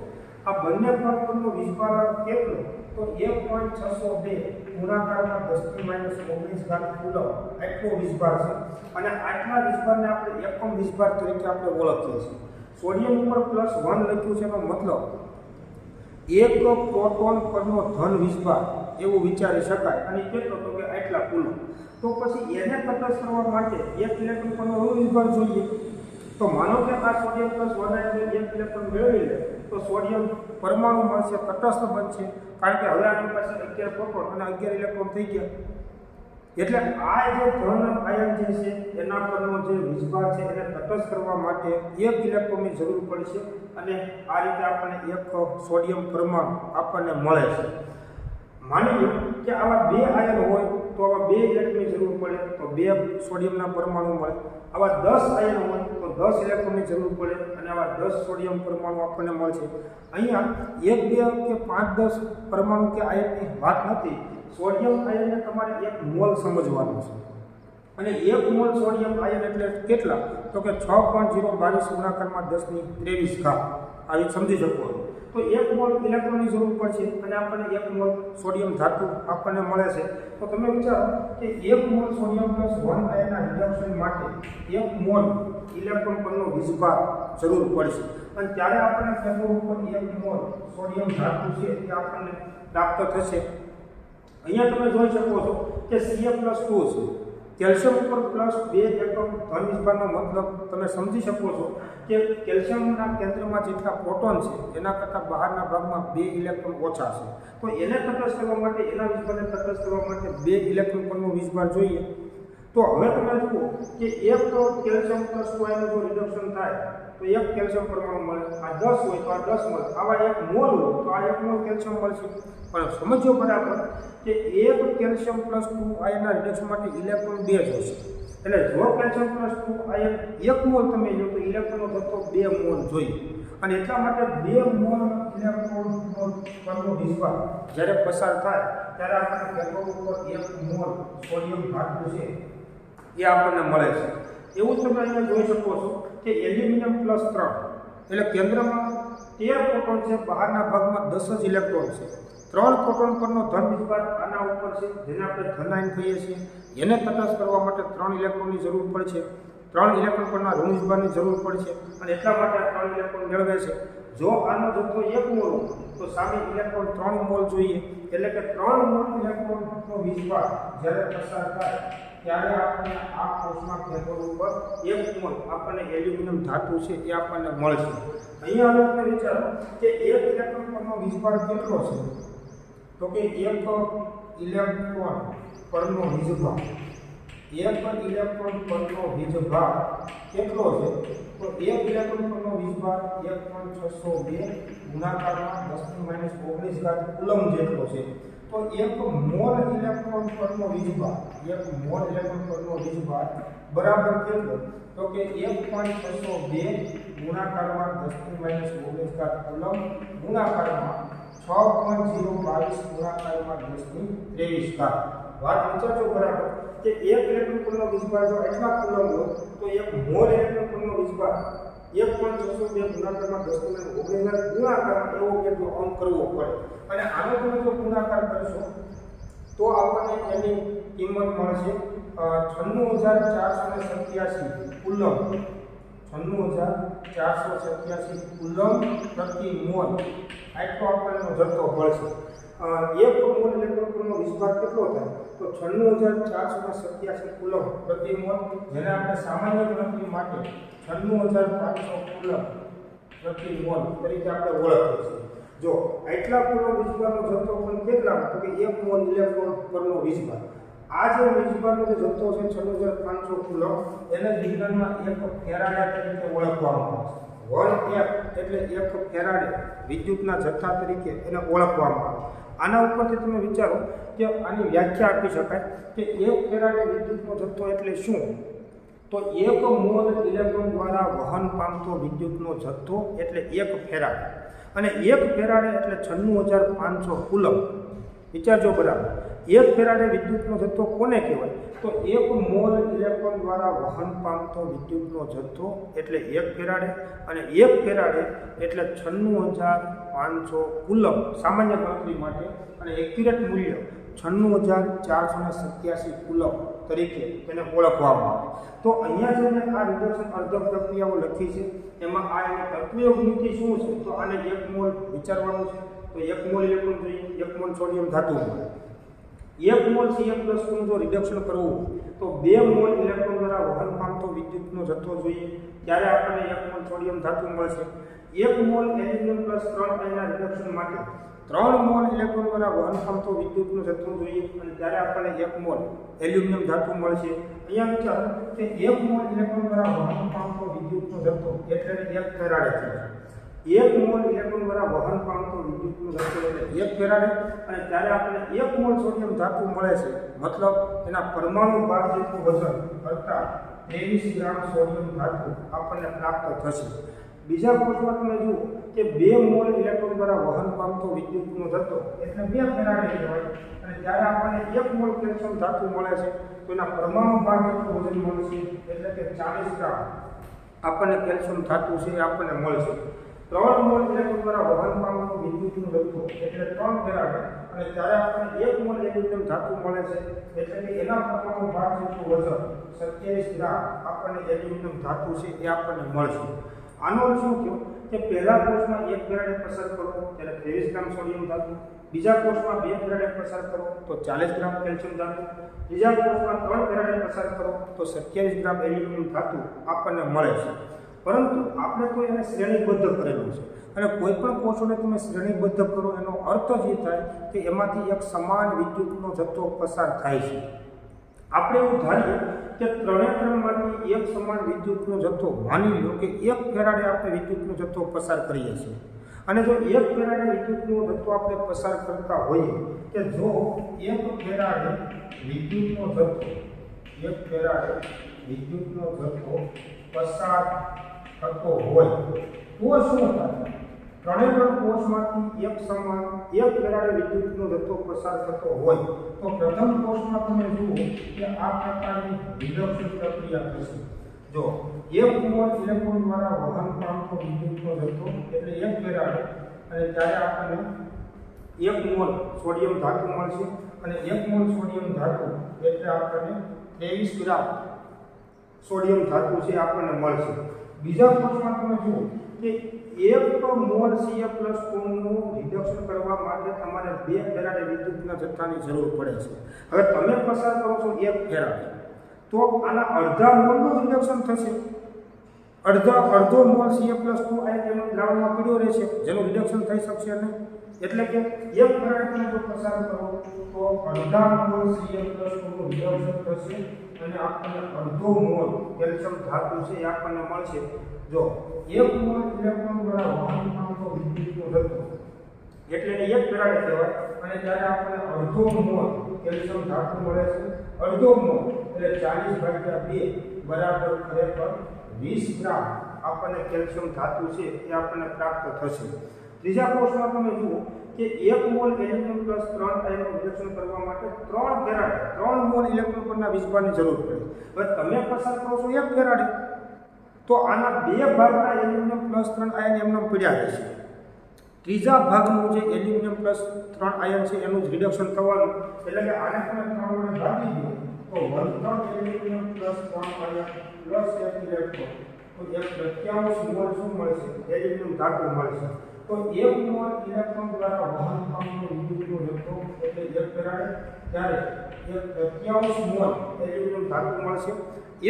આ બંને કણ પરનો વીજભાર કેટલો તો 1.602 ગુણાકારમાં 10⁻−19 કુલમ આટલો વીજભાર છે અને આટલા વીજભારને આપણે એકમ વીજભાર તરીકે આપણે ઓળખીએ છીએ. સોડિયમ ઉપર +1 લખ્યું છે એનો મતલબ એક પ્રોટોન પરનો ધન વીજભાર એવું વિચારી શકાય અને કેટલો તો કે આટલા કુલમ. તો પછી એને તટસ્થ કરવા માટે 1 ઇલેક્ટ્રોન પરનો ઋણ વીજભાર જોઈએ. તો માનો કે આ સોડિયમ +1 આયન 1 ઇલેક્ટ્રોન મેળવી લે તો સોડિયમ પરમાણુ મળશે, તટસ્થ બનશે, કારણ કે હવે આપણી પાસે 11 પ્રોટોન અને 11 ઇલેક્ટ્રોન થઈ ગયા. એટલે આ જે ધન આયન જે છે એના પરનો જે વીજભાર છે એને તટસ્થ કરવા માટે 1 ઇલેક્ટ્રોનની જરૂર પડશે અને આ રીતે આપણને એક સોડિયમ પરમાણુ આપણને મળે છે. માની લો કે આવા 2 આયન હોય તો આવા 2 ઇલેક્ટ્રોનની જરૂર પડે તો 2 સોડિયમના પરમાણુ મળે. આવા 10 આયન હોય તો 10 ઇલેક્ટ્રોનની જરૂર પડે અને આવા 10 સોડિયમ પરમાણુ આપણને મળશે. અહીંયા 1, 2 કે 5, 10 પરમાણુ કે આયનની વાત નથી. સોડિયમ આયનને તમારે 1 મોલ સમજવાનું છે અને 1 મોલ સોડિયમ આયન એટલે કેટલા તો કે 6.022 ગુણાકારમાં 10⁻23 આવી સમજી શકો. તો 1 મોલ ઇલેક્ટ્રોનની જરૂર પડશે અને આપણને 1 મોલ સોડિયમ ધાતુ આપણને મળે છે. તો તમે વિચારો કે 1 મોલ સોડિયમ +1 આયનના રિડક્શન માટે 1 મોલ ઇલેક્ટ્રોન પરનો વીજભાર જરૂર પડશે અને ત્યારે આપણને કેથોડ ઉપર 1 મોલ સોડિયમ ધાતુ છે એ આપણને પ્રાપ્ત થશે. અહીંયા તમે જોઈ શકો છો કે Ca+2 છે, કેલ્શિયમ ઉપર +2 એકમ ધન વીજભારનો મતલબ તમે સમજી શકો છો કે કેલ્શિયમના કેન્દ્રમાં જેટલા પ્રોટોન છે એના કરતાં બહારના ભાગમાં 2 ઇલેક્ટ્રોન ઓછા છે. તો એને તટસ્થ કરવા માટે, એના વીજભારને તટસ્થ કરવા માટે 2 ઇલેક્ટ્રોન પરનો વીજભાર જોઈએ. તો હવે તમે જુઓ કે એક તો કેલ્શિયમ +2 આયનનું જો રિડક્શન થાય તો 1 કેલ્શિયમ પરમાણુ મળે. આ 10 હોય તો આ 10 મળે. આવા 1 મોલ હોય તો આ 1 મોલ કેલ્શિયમ મળશે. પણ સમજો બરાબર કે 1 કેલ્શિયમ +2 આયનના રિડક્શન માટે ઇલેક્ટ્રોન 2 જોશે. એટલે જો કેલ્શિયમ +2 આયન 1 મોલ તમે લો તો ઇલેક્ટ્રોનનો જથ્થો 2 મોલ જોઈએ અને એટલા માટે 2 મોલ ઇલેક્ટ્રોનનો પરનો વીજભાર જ્યારે પસાર થાય ત્યારે આપણને કેથોડ ઉપર 1 મોલ સોડિયમ ધાતુ છે એ આપણને મળે છે. એવું તમે અહીંયા જોઈ શકો છો કે એલ્યુમિનિયમ +3 એટલે કેન્દ્રમાં 13 પ્રોટોન છે, બહારના ભાગમાં 10 જ ઇલેક્ટ્રોન છે. 3 પ્રોટોન પરનો ધન વીજભાર આના ઉપર છે જેને આપણે ધન આયન કહીએ છીએ. એને તટસ્થ કરવા માટે 3 ઇલેક્ટ્રોનની જરૂર પડશે. 3 ઇલેક્ટ્રોન પરના ઋણ વીજભારની જરૂર પડશે અને એટલા માટે આ 3 ઇલેક્ટ્રોન મેળવે છે જો આનો જથ્થો 1 મોલ તો સામે ઇલેક્ટ્રોન 3 મોલ જોઈએ, એટલે કે 3 મોલ ઇલેક્ટ્રોનનો વીજભાર જ્યારે પસાર થાય ત્યારે આપણને આ કોષમાં પેપર ઉપર 1 મોલ આપણને એલ્યુમિનિયમ ધાતુ છે એ આપણને મળશે. અહીંયા હવે તમે વિચારો કે 1 ઇલેક્ટ્રોન પરનો વીજભાર કેટલો છે, તો કે 1 ઇલેક્ટ્રોન પરનો વીજભાર 1 ઇલેક્ટ્રોન પરનો વીજભાર કેટલો છે, તો 1 ઇલેક્ટ્રોન પરનો વીજભાર 1.602 ગુણાકારમાં 10⁻⁻19 કુલમ જેટલો છે. તો 1 મોલ ઇલેક્ટ્રોન પરનો વીજભાર 1 મોલ ઇલેક્ટ્રોન પરનો વીજભાર બરાબર કેટલો, તો કે 1.602 ગુણાકારમાં 10⁻⁻19 કુલમ ગુણાકારમાં 6.022 ગુણાકારમાં 10⁻23. વાત વિચારજો બરાબર કે 1 ઇલેક્ટ્રોન પરનો વીજભાર જો એટલા કુલમ લો તો 1 મોલ ઇલેક્ટ્રોન પરનો વીજભાર 1.602 ગુણાકારમાં 10⁻19 ગુણાકારમાં એવો કેટલો અંક કરવો પડે. અને આનો તમે જો ગુણાકાર કરશો તો આપણને એની કિંમત મળશે 96487 કુલમ 96487 કુલમ પ્રતિ મોલ આટલો આપણને જથ્થો મળશે. 1 મોલ ઇલેક્ટ્રોન પરનો વીજભાર કેટલો થાય, તો 96487 કુલમ પ્રતિ મોલ, જેને આપણે સામાન્ય ગણતરી માટે 96500 કુલમ પ્રતિ મોલ તરીકે આપણે ઓળખીએ છીએ. જો આટલા કુલમ વીજભારનો જથ્થો પણ કેટલા, તો કે 1 મોલ ઇલેક્ટ્રોન પરનો વીજભાર. આ જે વીજભારનો જે જથ્થો છે 6500 કુલમ, એને વિજ્ઞાનમાં 1 ફેરાડે તરીકે ઓળખવામાં આવે છે. 1 F એટલે 1 ફેરાડે વિદ્યુતના જથ્થા તરીકે એને ઓળખવામાં આવે. આના ઉપરથી તમે વિચારો કે આની વ્યાખ્યા આપી શકાય કે 1 ફેરાડે વિદ્યુતનો જથ્થો એટલે શું, તો 1 મોલ ઇલેક્ટ્રોન દ્વારા વહન પામતો વિદ્યુતનો જથ્થો એટલે 1 ફેરાડે, અને 1 ફેરાડે એટલે 96500 કુલમ. વિચારજો બરાબર, 1 ફેરાડે વિદ્યુતનો જથ્થો કોને કહેવાય, તો 1 મોલ ઇલેક્ટ્રોન દ્વારા વહન પામતો વિદ્યુતનો જથ્થો એટલે 1 ફેરાડે, અને 1 ફેરાડે એટલે 96500 કુલમ સામાન્ય ગણતરી માટે, અને એક્યુરેટ મૂલ્ય 96487 કુલમ તરીકે તેને ઓળખવામાં આવે. તો અહીંયા જે મેં આ રિડક્શન અર્ધ પ્રક્રિયાઓ લખી છે એમાં આ એની તત્વયોગ નીતિ શું છે, તો આને 1 મોલ વિચારવાનું છે. તો 1 મોલ ઇલેક્ટ્રોન જોઈએ, 1 મોલ સોડિયમ ધાતુ મળે. 1 મોલ Cl+ નું જો રિડક્શન કરવું તો 2 મોલ ઇલેક્ટ્રોન દ્વારા વહન પામતો વિદ્યુતનો જથ્થો જોઈએ, ત્યારે આપણને 1 મોલ સોડિયમ ધાતુ મળશે. 1 મોલ એલ્યુમિનિયમ + 3 ના રિડક્શન માટે 3 મોલ ઇલેક્ટ્રોન દ્વારા વહન પામતો વિદ્યુતનો જથ્થો જોઈએ, અને ત્યારે આપણને 1 મોલ એલ્યુમિનિયમ ધાતુ મળશે. અહીંયા વિચારો કે 1 મોલ ઇલેક્ટ્રોન દ્વારા વહન પામતો વિદ્યુતનો જથ્થો એટલે 1 ફેરાડે થાય. 1 મોલ ઇલેક્ટ્રોન દ્વારા વહન પામતો વિદ્યુતનો જથ્થો એટલે 1 ફેરાડે, અને ત્યારે આપણને 1 મોલ સોડિયમ ધાતુ મળે છે, મતલબ એના પરમાણુ ભાર જેટલું વજન કરતાં 23 ગ્રામ સોડિયમ ધાતુ આપણને પ્રાપ્ત થશે. બીજા કોષમાં તમે જુઓ કે 2 મોલ ઇલેક્ટ્રોન દ્વારા વહન પામતો વિદ્યુતનો જથ્થો એટલે 2 ફેરાડે કહેવાય, અને ત્યારે આપણને 1 મોલ કેલ્શિયમ ધાતુ મળે છે, તો એના પરમાણુ ભાર જેટલું વજન મળશે, એટલે કે 40 ગ્રામ આપણને કેલ્શિયમ ધાતુ છે એ આપણને મળશે. 3 મોલ ઇલેક્ટ્રોન દ્વારા વહન પામતો વિદ્યુતનો જથ્થો એટલે 3 ફેરાડે, અને ત્યારે આપણને 1 મોલ એલ્યુમિનિયમ ધાતુ મળે છે, એટલે કે એના પરમાણુ ભાર જેટલું વજન 27 ગ્રામ આપણને એલ્યુમિનિયમ ધાતુ છે એ આપણને મળશે. આનો અર્થ શું થયો કે પહેલા કોષમાં 1 ફેરાડે પસાર કરો ત્યારે 23 ગ્રામ સોડિયમ ધાતુ, બીજા કોષમાં 2 ફેરાડે પસાર કરો તો 40 ગ્રામ કેલ્શિયમ ધાતુ, ત્રીજા કોષમાં 3 ફેરાડે પસાર કરો તો 27 ગ્રામ એલ્યુમિનિયમ ધાતુ આપણને મળે છે. પરંતુ આપણે તો એને શ્રેણીબદ્ધ કરેલું છે, અને કોઈ પણ કોષોને તમે શ્રેણીબદ્ધ કરો એનો અર્થ જ એ થાય કે એમાંથી એક સમાન વિદ્યુતનો જથ્થો પસાર થાય છે. આપણે એવું ધારીએ કે 3માંથી એક સમાન વિદ્યુતનો જથ્થો, માની લો કે 1 ફેરાડે આપણે વિદ્યુતનો જથ્થો પસાર કરીએ છીએ, અને જો 1 ફેરાડે વિદ્યુતનો જથ્થો આપણે પસાર કરતા હોઈએ કે જો 1 ફેરાડે વિદ્યુતનો જથ્થો 1 ફેરાડે વિદ્યુતનો જથ્થો પસાર થતો હોય તો શું થાય, ત્રણ કોષમાંથી એક સમાન 1 ફેરાડે વિદ્યુતનો જથ્થો પસાર થતો હોય તો પ્રથમ કોષમાં તમે જુઓ કે આ પ્રકારની રિડક્શન પ્રક્રિયા થશે. જો 1 મોલ ઇલેક્ટ્રોન દ્વારા વહન પામતો વિદ્યુતનો જથ્થો એટલે 1 ફેરાડે, અને ત્યારે આપણને 1 મોલ સોડિયમ ધાતુ મળશે, અને 1 મોલ સોડિયમ ધાતુ એટલે આપણને 23 ગ્રામ સોડિયમ ધાતુ છે આપણને મળશે. બીજા કોષમાં તમે જુઓ કે 1 મોલ Ca+2 નું રિડક્શન કરવા માટે તમારે 2 ફેરાડે વિદ્યુતના જથ્થાની જરૂર પડે છે. હવે તમે પસાર કરો છો 1 ફેરાડે, તો આના અડધા મોલનું રિડક્શન થશે. અડધો મોલ Ca+2 આયન દ્રાવણમાં પીડ્યો રહેશે, જેનું રિડક્શન થઈ શકશે નહીં. એટલે કે 1 ફેરાડે તમે જો પસાર કરો તો અડધા મોલ Ca+2 નું રિડક્શન થશે અને આપણને અડધો મોલ કેલ્શિયમ ધાતુ છે એ આપણને મળશે. જો 1 મોલ ઇલેક્ટ્રોન દ્વારા વહન પામતો વિદ્યુતનો જથ્થો એટલે કે 1 ફેરાડે કહેવાય, અને જ્યારે આપણને અડધો મોલ કેલ્શિયમ ધાતુ મળે છે, અડધો મોલ એટલે 40/2 બરાબર ખરેખર 20 ગ્રામ આપણને કેલ્શિયમ ધાતુ છે એ આપણને પ્રાપ્ત થશે. ત્રીજા કોષમાં તમે જુઓ કે 1 મોલ એલ્યુમિનિયમ પ્લસ 3 આયનનું રિડક્શન કરવા માટે 3 ફેરાડે 3 મોલ ઇલેક્ટ્રોન પરના વીજભારની જરૂર પડે. હવે તમે પસાર કરો છો 1 ફેરાડે, તો આના 2 ભાગના એલ્યુમિનિયમ પ્લસ 3 આયન એમને પડ્યા રહેશે. ત્રીજા ભાગનું જે એલ્યુમિનિયમ પ્લસ 3 આયન છે એનું જ રિડક્શન થવાનું, એટલે કે આને તમે 3 વડે ભાગી દો તો 1/3 aluminium plus 3 ion plus 1 electron, તો 1/33 મોલ શું મળશે? એલ્યુમિનિયમ ધાતુ મળશે. તો 1 મોલ ઇલેક્ટ્રોન દ્વારા વહન પામતો વિદ્યુતનો જથ્થો એટલે 1 ફેરાડે, ત્યારે 1/33 મોલ એલ્યુમિનિયમ ધાતુ મળશે.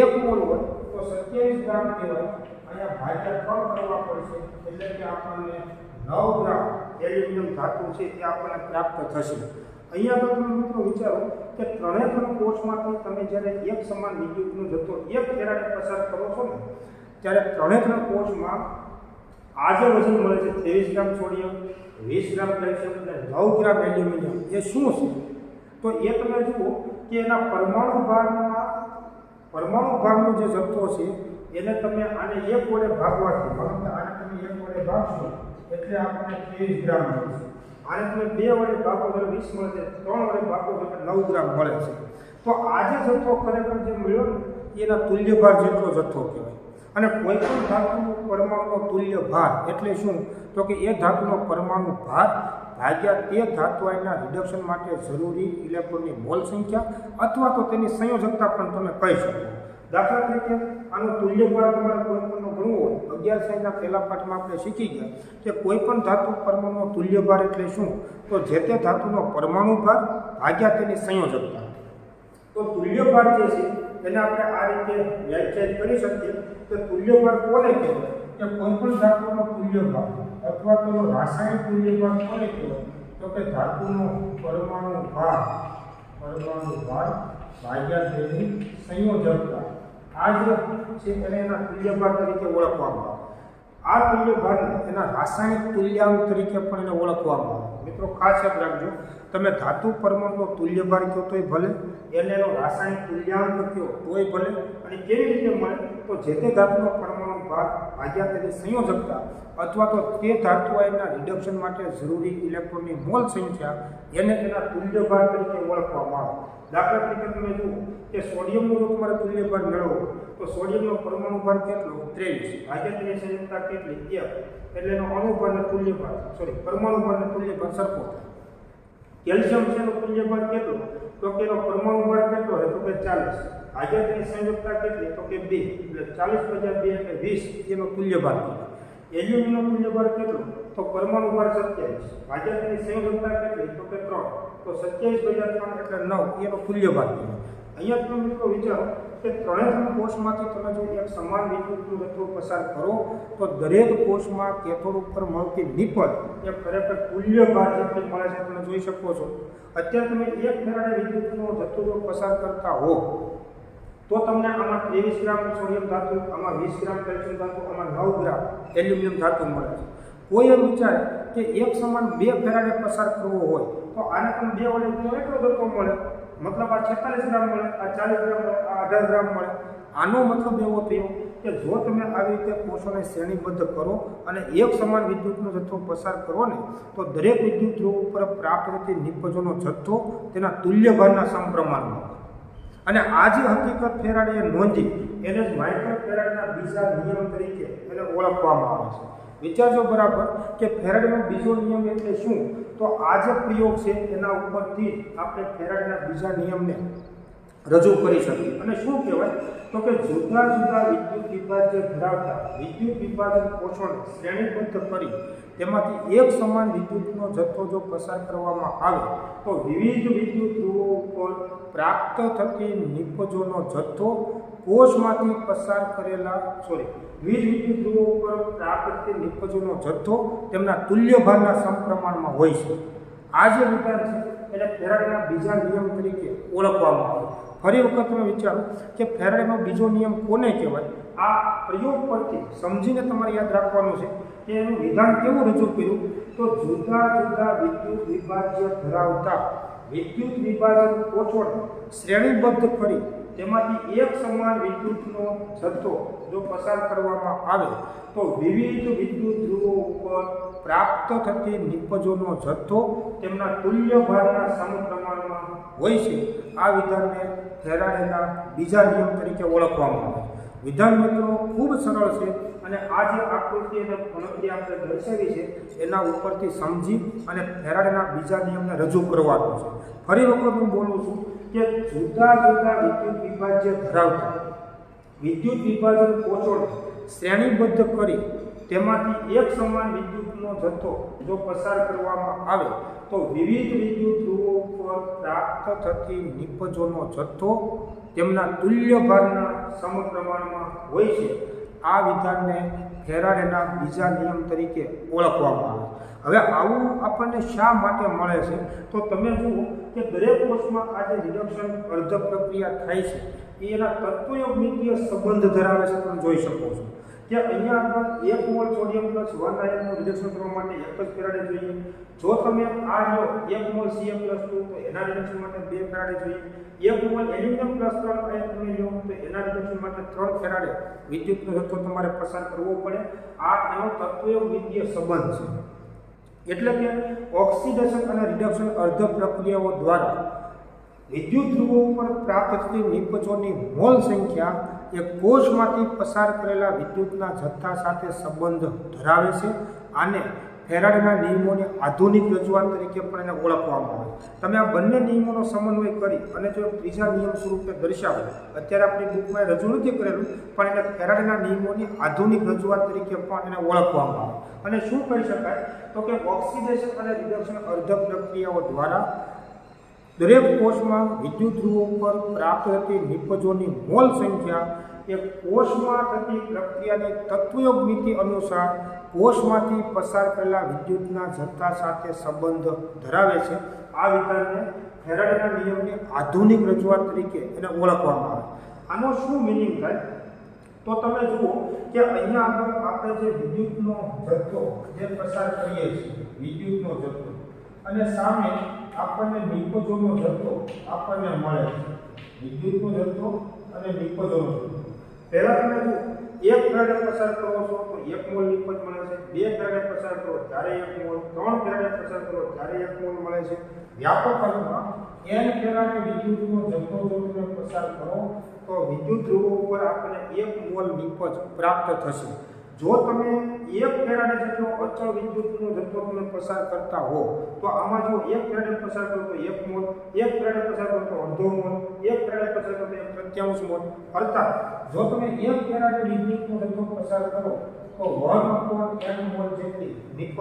1 મોલ હોય તો 27 ગ્રામ કહેવાય, અહીંયા ભાગ્યા 3 કરવા પડશે, એટલે કે આપણને 9 ગ્રામ એલ્યુમિનિયમ ધાતુ છે એ આપણને પ્રાપ્ત થશે. અહીંયા તો તમે મિત્રો વિચારો કે ત્રણે કોષમાંથી તમે જ્યારે એક સમાન વિદ્યુતનો જથ્થો 1 ફેરાડે પસાર કરો છો ને, ત્યારે ત્રણે કોષમાં આ જે વજન મળે છે 23 ગ્રામ સોડિયમ, 20 ગ્રામ કેલ્શિયમ અને 9 ગ્રામ એલ્યુમિનિયમ, એ શું છે? તો એ તમે જુઓ કે એના પરમાણુ ભાગનો જે જથ્થો છે એને તમે આને 1 વડે ભાગવાથી, માનો કે આને તમે 1 વડે ભાગશો એટલે આપણને 23 ગ્રામ મળશે. આને તમે 2 વડે ભાગો એટલે 20 મળે છે, 3 વડે ભાગો એટલે 9 ગ્રામ મળે છે. તો આ જે જથ્થો ખરેખર જે મળ્યો ને એના તુલ્ય ભાર જેટલો જથ્થો કહેવાય. અને કોઈ પણ ધાતુનો પરમાણુનો તુલ્ય ભાર એટલે શું? તો કે એ ધાતુનો પરમાણુ ભાર ભાગ્યા તે ધાતુ આયનના રિડક્શન માટે જરૂરી ઇલેક્ટ્રોનની મોલ સંખ્યા અથવા તો તેની સંયોજકતા પણ તમે કહી શકો. દાખલા તરીકે આનો તુલ્ય ભાર તમારે કોઈ પણનો ગણવો હોય, 11 સાયન્સના પહેલા પાઠમાં આપણે શીખી ગયા કે કોઈ પણ ધાતુ પરમાણુનો તુલ્ય ભાર એટલે શું? તો જે તે ધાતુનો પરમાણુ ભાર ભાગ્યા તેની સંયોજકતા. તો તુલ્ય ભાર જે છે એને આપણે આ રીતે વ્યાખ્યાયિત કરી શકીએ કે તુલ્ય ભાર કોને કહેવાય? કે કોઈ પણ ધાતુનો તુલ્ય ભાર અથવા તો રાસાયણિક તુલ્ય ભાર કોને કહેવાય? તો કે ધાતુનો પરમાણુ ભાર ભાગ્યા તેની સંયોજકતા. આ જે છે એને એના તુલ્ય ભાર તરીકે ઓળખવામાં આવે. આ તુલ્ય ભારને એના રાસાયણિક તુલ્યાંક તરીકે પણ એને ઓળખવામાં આવે. મિત્રો ખાસ યાદ રાખજો, તમે ધાતુ પરમાણુનો તુલ્ય ભાર કહો તોય ભલે, એને એનો રાસાયણિક તુલ્યાંક કહો તોય ભલે, અને કેવી રીતે મળે? તો જે તે ધાતુનો પરમાણુ ભાર ભાગ્યા તેની સંયોજકતા અથવા તો તે ધાતુ આયનના રિડક્શન માટે જરૂરી ઇલેક્ટ્રોનની મોલ સંખ્યા, એને તેના તુલ્ય ભાર તરીકે ઓળખવામાં આવે. દાખલા તરીકે તમે જુઓ કે સોડિયમનો જો તમારે તુલ્ય ભાર મેળવવો તો સોડિયમનો પરમાણુ ભાર કેટલો? 23 ભાગ્યા તેની સંયોજકતા કેટલી? 1, એટલે એનો અણુભારને તુલ્ય ભાર પરમાણુ ભારને તુલ્ય ભાર સરખો થાય. કેલ્શિયમ છે એનો તુલ્ય ભાર કેટલો? તો કે એનો પરમાણુ ભાર કેટલો છે? તો કે 40 ભાગ્યા તેની સંયોજકતા કેટલી? તો કે 2, એટલે 40/2 એટલે 20 એનો તુલ્ય ભાર કહેવાય. એલ્યુમિનિયમનો તુલ્ય ભાર કેટલો? તો પરમાણુ ભાર 27 ભાગ્યા તેની સંયોજકતા કેટલી? તો કે 3, તો 27/3 એટલે 9 એનો તુલ્ય ભાર કહેવાય. અહીંયા તમે મિત્રો વિચારો કે ત્રણે કોષમાંથી તમે જો એક સમાન વિદ્યુતનો જથ્થો પસાર કરો તો દરેક કોષમાં કેથોડ ઉપર મળતી નિપજ એ ખરેખર તુલ્ય ભાર જેટલી મળે છે તમે જોઈ શકો છો. અત્યારે તમે 1 ફેરાડે વિદ્યુતનો જથ્થો જો પસાર કરતા હો તો તમને આમાં 23 ગ્રામ સોડિયમ ધાતુ, આમાં 20 ગ્રામ કેલ્શિયમ ધાતુ, આમાં 9 ગ્રામ એલ્યુમિનિયમ ધાતુ મળે છે. કોઈ એમ વિચારે કે એક સમાન 2 ફેરાડે પસાર કરવો હોય તો આને તમે 2 વડે કેટલો જથ્થો મળે? મતલબ આ 46 ગ્રામ મળે, આ 40 ગ્રામ મળે, આ 18 ગ્રામ મળે. આનો મતલબ એવો થયો કે જો તમે આવી રીતે કોષોને શ્રેણીબદ્ધ કરો અને એક સમાન વિદ્યુતનો જથ્થો પસાર કરો ને તો દરેક વિદ્યુત ધ્રુવ ઉપર પ્રાપ્ત થતી નિપજોનો જથ્થો તેના તુલ્ય ભારના સમપ્રમાણમાં. અને આ જે હકીકત ફેરાડેએ નોંધી એને જ માઇકલ ફેરાડેના બીજા નિયમ તરીકે એને ઓળખવામાં આવે છે. વિચારજો બરાબર કે ફેરાડેનો બીજો નિયમ એટલે શું? તો આ જે પ્રયોગ છે એના ઉપરથી આપણે ફેરાડેના બીજા નિયમને રજૂ કરી શકીએ. અને શું કહેવાય તો કે જુદા જુદા વિદ્યુત વિભાજ્ય ધરાવતા વિદ્યુત વિભાજન કોષોને શ્રેણીબદ્ધ કરી તેમાંથી એક સમાન વિદ્યુતનો જથ્થો જો પસાર કરવામાં આવે તો વિવિધ વિદ્યુત ધ્રુવો ઉપર પ્રાપ્ત થતી નિપજોનો જથ્થો કોષમાંથી પસાર કરેલા વિવિધ વિદ્યુત ધ્રુવો ઉપર પ્રાપ્ત થતી નિપજોનો જથ્થો તેમના તુલ્યભારના સમપ્રમાણમાં હોય છે. આ જે વિધાન છે એને ફેરાડેના બીજા નિયમ તરીકે ઓળખવામાં આવે. ફરી વખત તમે વિચારો કે ફેરાડેનો બીજો નિયમ કોને કહેવાય. આ પ્રયોગ પરથી સમજીને તમારે યાદ રાખવાનું છે કે એનું વિધાન કેવું રજૂ કર્યું તો જુદા જુદા વિદ્યુત વિભાજ્ય ધરાવતા વિદ્યુત વિભાજન કોષોને શ્રેણીબદ્ધ કરી તેમાંથી એક સમાન વિદ્યુતનો જથ્થો જો પસાર કરવામાં આવે તો વિવિધ વિદ્યુત ધ્રુવો ઉપર પ્રાપ્ત થતી નિપજોનો જથ્થો તેમના તુલ્ય ભારના સમપ્રમાણમાં હોય છે. આ વિધાનને ફેરાડેના બીજા નિયમ તરીકે ઓળખવામાં આવે છે. વિધાન મિત્રો ખૂબ સરળ છે અને આ જે આકૃતિ અને ગણતરી આપણે દર્શાવી છે એના ઉપરથી સમજી અને ફેરાડેના બીજા નિયમને રજૂ કરવાનો છે. ફરી વખત હું બોલું છું કે જુદા જુદા વિદ્યુત વિભાજ્ય ધરાવતા વિદ્યુત વિભાજન કોષોને શ્રેણીબદ્ધ કરી તેમાંથી એક સમાન વિદ્યુતનો જથ્થો જો પસાર કરવામાં આવે તો વિવિધ વિદ્યુત ધ્રુવો ઉપર પ્રાપ્ત થતી નિપજોનો જથ્થો તેમના તુલ્ય ભારના સમપ્રમાણમાં હોય છે. આ વિધાનને ફેરાડેના બીજા નિયમ તરીકે ઓળખવામાં આવે. હવે આવું આપણને શા માટે મળે છે તો તમે જુઓ કે દરેક કોષમાં આ જે રિડક્શન અર્ધ પ્રક્રિયા થાય છે એ એના તત્વયોગમિતીય સંબંધ ધરાવે છે. તમે જોઈ શકો છો કે અહીંયા આગળ 1 મોલ સોડિયમ પ્લસ 1 આયનનું રિડક્શન કરવા માટે એક જ ફેરાડે જોઈએ. જો તમે આ લો 1 મોલ Cl+2 તો એના રિડક્શન માટે 2 ફેરાડે જોઈએ. 1 મોલ એલ્યુમિનિયમ પ્લસ 3 આયન તમે લો તો એના રિડક્શન માટે 3 ફેરાડે વિદ્યુતનો જથ્થો તમારે પસાર કરવો પડે. આ એનો તત્વયોગમિતીય સંબંધ છે. એટલે કે ઓક્સિડેશન અને રિડક્શન અર્ધ પ્રક્રિયાઓ દ્વારા વિદ્યુત ધ્રુવો ઉપર પ્રાપ્ત થતી નિપજોની મોલ સંખ્યા એ કોષમાંથી પસાર કરેલા વિદ્યુતના જથ્થા સાથે સંબંધ ધરાવે છે. આને ફેરાડેના નિયમોની આધુનિક રજૂઆત તરીકે પણ એને ઓળખવામાં આવે. તમે આ બંને નિયમોનો સમન્વય કરી અને જો ત્રીજા નિયમ સ્વરૂપે દર્શાવો, અત્યારે આપણી બુકમાં રજૂ નથી કરેલું પણ એને ફેરાડેના નિયમોની આધુનિક રજૂઆત તરીકે પણ એને ઓળખવામાં આવે. અને શું કહી શકાય તો કે ઓક્સિડેશન અને રિડક્શન અર્ધ પ્રક્રિયાઓ દ્વારા દરેક કોષમાં વિદ્યુત ધ્રુવો ઉપર પ્રાપ્ત થતી નિપજોની મોલ સંખ્યા એ કોષમાં થતી પ્રક્રિયાની તત્વયોગમિતિ અનુસાર કોષમાંથી પસાર કરેલા વિદ્યુતના જથ્થા સાથે સંબંધ ધરાવે છે. આ વિધાનને ફેરાડેના નિયમની આધુનિક રજૂઆત તરીકે એને ઓળખવામાં આવે. આનો શું મિનિંગ થાય તો તમે જુઓ કે અહીંયા આગળ આપણે જે વિદ્યુતનો જથ્થો જે પસાર કરીએ છીએ વિદ્યુતનો જથ્થો અને સામે આપણને નિપજોનો જથ્થો આપણને મળે છે. વિદ્યુતનો જથ્થો અને નિપજોનો જથ્થો પહેલા તમે જો 1 ફેરાડે પસાર કરો છો તો 1 મોલ નિપજ મળે છે. 2 ફેરાડે પસાર કરો ત્યારે 1 મોલ, 3 ફેરાડે પસાર કરો ત્યારે 1 મોલ મળે છે. વ્યાપક અર્થમાં n ફેરાડે વિદ્યુતનો જથ્થો જો તમે પસાર કરો તો વિદ્યુત ધ્રુવો ઉપર આપણને 1 મોલ નિપજ પ્રાપ્ત થશે. જો તમે 1 ફેરાડે જેટલો અચળ વિદ્યુતનો જથ્થો તમે પસાર કરતા હો તો આમાં જો 1 ફેરાડે પસાર કરો તો 1 મોલ, 1 ફેરાડે પસાર કરો તો અડધો મોલ, 1 ફેરાડે પસાર કરો તો 1/3 મોલ. અર્થાત જો તમે 1 ફેરાડે વિદ્યુતનો જથ્થો પસાર કરો તો 1/n મોલ જેટલી નિપજ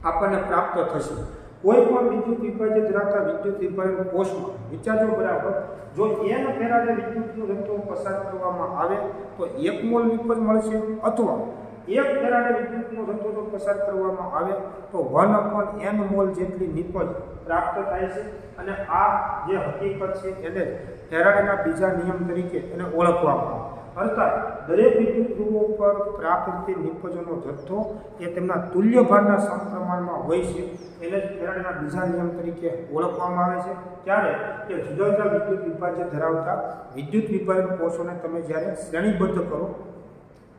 આપણને પ્રાપ્ત થશે. કોઈ પણ વિદ્યુત વિભાજ્ય ધરાવતા વિદ્યુત વિભાજન કોષમાં વિચારજો બરાબર, જો n ફેરાડે વિદ્યુતનો જથ્થો પસાર કરવામાં આવે તો 1 મોલ નિપજ મળશે અથવા 1 ફેરાડે વિદ્યુતનો જથ્થો જો પસાર કરવામાં આવે તો 1/n મોલ જેટલી નિપજ પ્રાપ્ત થાય છે. અને આ જે હકીકત છે એને ફેરાડેના બીજા નિયમ તરીકે એને ઓળખવામાં આવે. અર્થાત દરેક વિદ્યુત ધ્રુવો પર પ્રાપ્ત થતી નિપજોનો જથ્થો એ તેમના તુલ્ય ભારના સમપ્રમાણમાં હોય છે. એને જ ફેરાડેના બીજા નિયમ તરીકે ઓળખવામાં આવે છે. ત્યારે કે જુદા જુદા વિદ્યુત વિભાજ્ય ધરાવતા વિદ્યુત વિભાજન કોષોને તમે જ્યારે શ્રેણીબદ્ધ કરો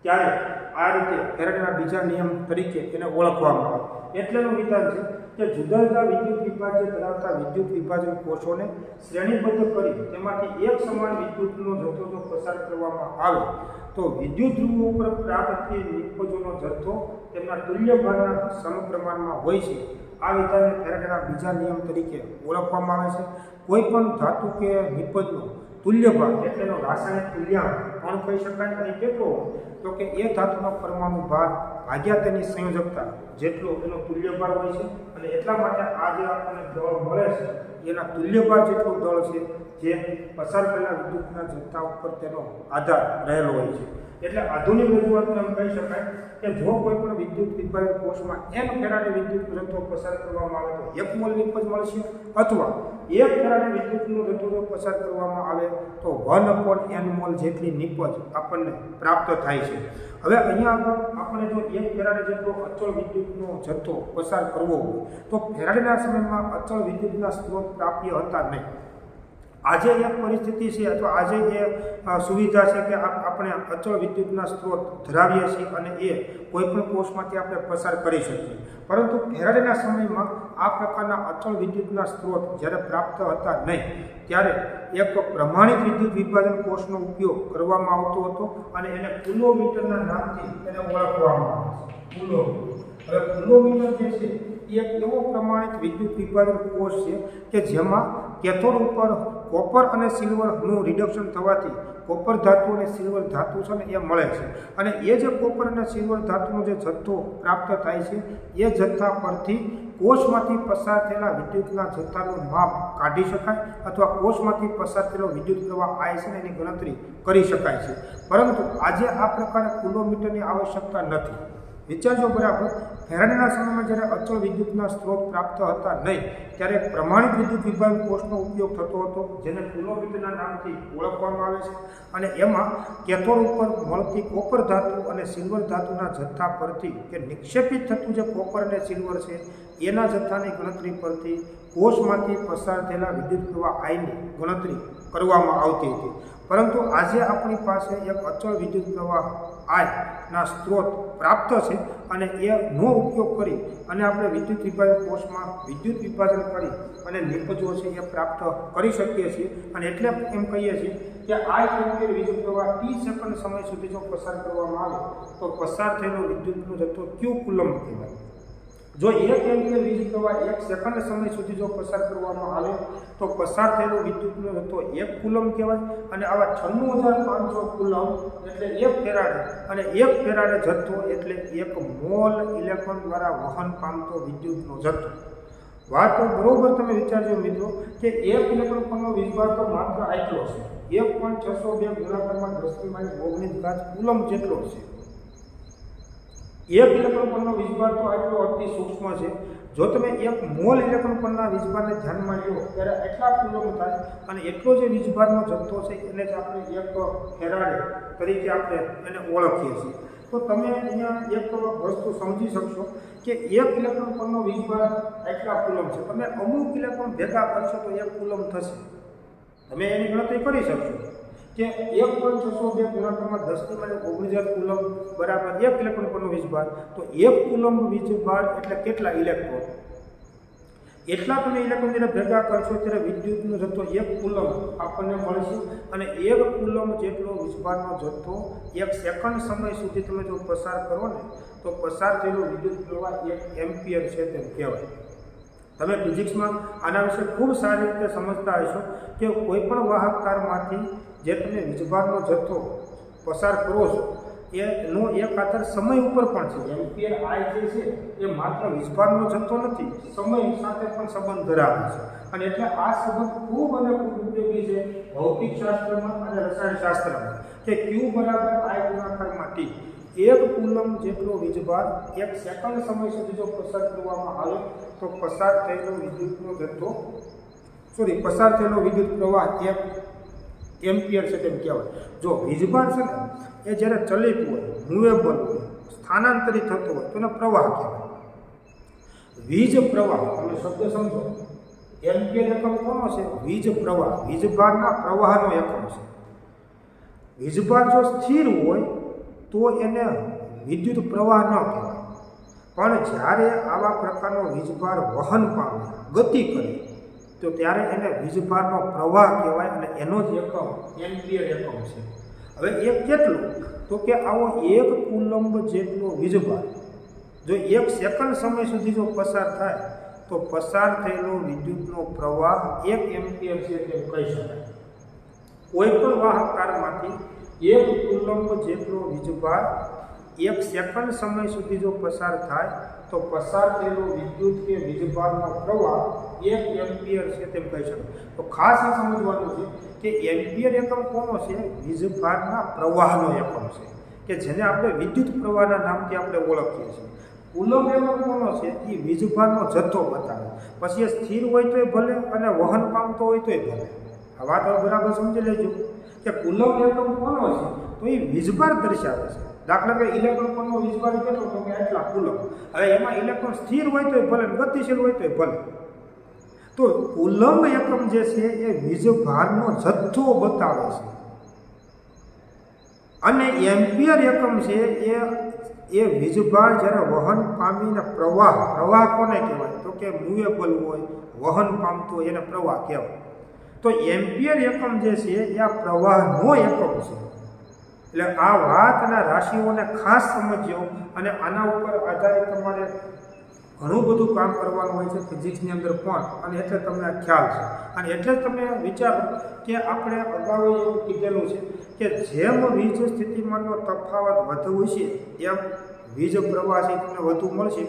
ત્યારે આ રીતે ફેરાડેના બીજા નિયમ તરીકે એને ઓળખવામાં આવે. એટલેનું વિધાન છે કે જુદા જુદા વિદ્યુત વિભાજ્ય ધરાવતા વિદ્યુત વિભાજન કોષોને શ્રેણીબદ્ધ કરી તેમાંથી એક સમાન વિદ્યુતનો જથ્થો જો પસાર કરવામાં આવે તો વિદ્યુત ધ્રુવો ઉપર પ્રાપ્ત થતી નિપજોનો જથ્થો તેમના તુલ્ય ભારના સમપ્રમાણમાં હોય છે. આ વિધાનને ફેરાડેના બીજા નિયમ તરીકે ઓળખવામાં આવે છે. કોઈ પણ ધાતુ કે નિપજનો તુલ્ય ભાગ એટલે એનો રાસાયણિક તુલ્યાંક પણ કહી શકાય. અને કેટલો તો કે એ ધાતુનો પરમાણુ ભાર ભાગ્યા તેની સંયોજકતા જેટલો એનો તુલ્ય ભાર હોય છે. અને એટલા માટે આ જે આપણને દળ મળે છે એના તુલ્ય ભાર જેટલું દળ છે જે પસાર કરેલા વિદ્યુતના જથ્થા ઉપર તેનો આધાર રહેલો હોય છે. એટલે આધુનિક રજૂઆતમાં એમ કહી શકાય કે જો કોઈ પણ વિદ્યુત વિભાજન કોષમાં n ફેરાડે વિદ્યુતનો જથ્થો પસાર કરવામાં આવે તો 1 મોલ નિપજ મળશે, અથવા 1 ફેરાડે વિદ્યુતનો જથ્થો પસાર કરવામાં આવે તો 1/n મોલ જેટલી નિપજ આપણને પ્રાપ્ત થાય છે. હવે અહીંયા આગળ આપણે જો 1 ફેરાડે જેટલો અચળ વિદ્યુતનો જથ્થો પસાર કરવો હોય તો ફેરાડેના સમયમાં અચળ વિદ્યુતના સ્ત્રોત પ્રાપ્ય હતા નહીં. આજે એક પરિસ્થિતિ છે અથવા આજે એ સુવિધા છે કે આપણે અચળ વિદ્યુતના સ્ત્રોત ધરાવીએ છીએ અને એ કોઈપણ કોષમાંથી આપણે પસાર કરી શકીએ. પરંતુ ફેરાડેના સમયમાં આ પ્રકારના અચળ વિદ્યુતના સ્ત્રોત જ્યારે પ્રાપ્ત હતા નહીં ત્યારે એક પ્રમાણિત વિદ્યુત વિભાજન કોષનો ઉપયોગ કરવામાં આવતો હતો અને એને કુલોમીટરના નામથી એને ઓળખવામાં આવે છે. કુલોમીટર. હવે કુલોમીટર જે છે એ એક એવો પ્રમાણિત વિદ્યુત વિભાજન કોષ છે કે જેમાં કેથોડ ઉપર કોપર અને સિલ્વરનું રિડક્શન થવાથી કોપર ધાતુ અને સિલ્વર ધાતુ છે ને એ મળે છે. અને એ જે કોપર અને સિલ્વર ધાતુનો જે જથ્થો પ્રાપ્ત થાય છે એ જથ્થા પરથી કોષમાંથી પસાર થયેલા વિદ્યુતના જથ્થાનું માપ કાઢી શકાય અથવા કોષમાંથી પસાર થયેલો વિદ્યુત પ્રવાહ I છે ને એની ગણતરી કરી શકાય છે. પરંતુ આજે આ પ્રકારે કિલોમીટરની આવશ્યકતા નથી. વિચારજો બરાબર, ફેરાડેના સમયમાં જ્યારે અચળ વિદ્યુતના સ્ત્રોત પ્રાપ્ત હતા નહીં ત્યારે પ્રમાણિત વિદ્યુત વિભાજન કોષનો ઉપયોગ થતો હતો જેને કિલોમીટરના નામથી ઓળખવામાં આવે છે. અને એમાં કેથોડ ઉપર મળતી કોપર ધાતુ અને સિલ્વર ધાતુના જથ્થા પરથી કે નિક્ષેપિત થતું જે કોપર અને સિલ્વર છે એના જથ્થાની ગણતરી પરથી કોષમાંથી પસાર થયેલા વિદ્યુત પ્રવાહ Iની ગણતરી કરવામાં આવતી હતી. પરંતુ આજે આપણી પાસે એક અચળ વિદ્યુત પ્રવાહ I ના સ્ત્રોત પ્રાપ્ત છે અને એનો ઉપયોગ કરી અને આપણે વિદ્યુત વિભાજન કોષમાં વિદ્યુત વિભાજન કરી અને નિપજો છે એ પ્રાપ્ત કરી શકીએ છીએ. અને એટલે એમ કહીએ છીએ કે I એમ્પિયર વિદ્યુત પ્રવાહ t સેકન્ડ સમય સુધી જો પસાર કરવામાં આવે તો પસાર થયેલો વિદ્યુતનો જથ્થો Q કુલમ્બ કહેવાય. જો 1 એમ્પિયર વિદ્યુત પ્રવાહ 1 સેકન્ડ સમય સુધી જો પસાર કરવામાં આવે તો પસાર થયેલો વિદ્યુતનો જથ્થો 1 કુલમ્બ કહેવાય. અને આવા 96500 કુલમ્બ એટલે 1 ફેરાડે અને 1 ફેરાડે જથ્થો એટલે 1 મોલ ઇલેક્ટ્રોન દ્વારા વહન પામતો વિદ્યુતનો જથ્થો. વાત તો બરોબર તમે વિચારજો મિત્રો કે 1 ઇલેક્ટ્રોન પરનો વીજભાર તો માત્ર આટલો છે, 1.602 ગુણાકારમાં 10⁻19 કુલમ્બ જેટલો છે. 1 ઇલેક્ટ્રોન પરનો વીજભાર તો આટલો અતિ સૂક્ષ્મ છે. જો તમે 1 મોલ ઇલેક્ટ્રોન પરના વીજભારને ધ્યાનમાં લો ત્યારે એટલા કુલમ્બ થાય અને એટલો જે વીજભારનો જથ્થો છે એને જ આપણે 1 ફેરાડે તરીકે આપણે એને ઓળખીએ છીએ. તો તમે અહીંયા એક વસ્તુ સમજી શકશો કે 1 ઇલેક્ટ્રોન પરનો વીજભાર એટલા કુલમ્બ છે. તમે અમુક ઇલેક્ટ્રોન ભેગા કરશો તો 1 કુલમ્બ થશે. તમે એની ગણતરી કરી શકશો કે 1.602 ગુણાકારમાં 10⁻19 કુલમ્બ બરાબર 1 ઇલેક્ટ્રોન પરનો વીજભાર. તો 1 કુલમ્બ વીજભાર એટલે કેટલા ઇલેક્ટ્રોન? એટલા તમે ઇલેક્ટ્રોન જ્યારે ભેગા કરશો ત્યારે વિદ્યુતનો જથ્થો 1 કુલમ્બ આપણને મળશે. અને 1 કુલમ્બ જેટલો વીજભારનો જથ્થો 1 સેકન્ડ સમય સુધી તમે જો પસાર કરો ને તો પસાર થયેલો વિદ્યુત પ્રવાહ 1 એમ્પિયર છે તેમ કહેવાય. તમે ફિઝિક્સમાં આના વિશે ખૂબ સારી રીતે સમજતા હશો કે કોઈપણ વાહક તારમાંથી જે તમે વીજભારનો જથ્થો પસાર કરો છો એનો એક આધાર સમય ઉપર પણ છે. એમ્પિયર I જે છે એ માત્ર વીજભારનો જથ્થો નથી, સમય સાથે પણ સંબંધ ધરાવે છે. અને એટલે આ સંબંધ ખૂબ અને ખૂબ ઉપયોગી છે ભૌતિકશાસ્ત્રમાં અને રસાયણશાસ્ત્રમાં કે Q બરાબર I ગુણાકારમાં T. 1 કુલમ્બ જેટલો વીજભાર 1 સેકન્ડ સમય સુધી જો પસાર કરવામાં આવે તો પસાર થયેલો વિદ્યુતનો જથ્થો પસાર થયેલો વિદ્યુત પ્રવાહ 1 એમ્પિયર છે તેમ કહેવાય. જો વીજભાર છે ને એ જ્યારે ચલિત હોય, મૂવેબલ હોય, સ્થાનાંતરિત થતો હોય તો એને પ્રવાહ કહેવાય. વીજ પ્રવાહ તમે શબ્દ સમજો, એમ્પિયર એકમ કોનો છે? વીજ પ્રવાહ, વીજભારના પ્રવાહનો એકમ છે. વીજભાર જો સ્થિર હોય તો એને વિદ્યુત પ્રવાહ ન કહેવાય. પણ જ્યારે આવા પ્રકારનો વીજભાર વહન પામે, ગતિ કરે તો ત્યારે એને વીજભારનો પ્રવાહ કહેવાય અને એનો જ એકમ એમ્પિયર એકમ છે. હવે એ કેટલું? તો કે આવો 1 કુલમ્બ જેટલો વીજભાર જો 1 સેકન્ડ સમય સુધી જો પસાર થાય તો પસાર થયેલો વિદ્યુતનો પ્રવાહ 1 એમ્પિયર છે તેમ કહી શકાય. કોઈ પણ વાહક તારમાંથી 1 કુલમ્બ જેટલો વીજભાર 1 સેકન્ડ સમય સુધી જો પસાર થાય તો પસાર થયેલો વિદ્યુત કે વીજભારનો પ્રવાહ 1 એમ્પિયર છે તેમ કહી શકાય. તો ખાસ એ સમજવાનું છે કે એમ્પિયર એકમ કોનો છે? વીજભારના પ્રવાહનો એકમ છે, કે જેને આપણે વિદ્યુત પ્રવાહના નામથી આપણે ઓળખીએ છીએ. કુલમ્બ એકમ કોનો છે? એ વીજભારનો જથ્થો બતાવે. પછી એ સ્થિર હોય તોય ભલે અને વહન પામતો હોય તોય ભલે. આ વાત હવે બરાબર સમજી લેજો કે કુલમ્બ એકમ કોનો છે? તો એ વીજભાર દર્શાવે છે. દાખલા કે ઇલેક્ટ્રોનનો વીજભાર કેટલો? તો કે આટલા કુલમ્બ. હવે એમાં ઇલેક્ટ્રોન સ્થિર હોય તોય ભલે, ગતિશીલ હોય તોય ભલે. તો કુલમ્બ એકમ જે છે એ વીજભારનો જથ્થો બતાવે છે. અને એમ્પિયર એકમ છે એ વીજભાર જ્યારે વહન પામીને પ્રવાહ કોને કહેવાય? તો કે મૂવેબલ હોય, વહન પામતું હોય એને પ્રવાહ કહેવાય. તો એમ્પિયર એકમ જે છે એ આ પ્રવાહનો એકમ છે. એટલે આ વાત અને રાશિઓને ખાસ સમજ્યો અને આના ઉપર આધારિત તમારે ઘણું બધું કામ કરવાનું હોય છે ફિઝિક્સની અંદર પણ, અને એટલે તમને આ ખ્યાલ છે. અને એટલે જ તમે વિચારો કે આપણે અગાઉ એવું કીધેલું છે કે જેમ વીજ સ્થિતિમાનનો તફાવત વધુ હશે એમ વીજ પ્રવાહ છે તમને વધુ મળશે.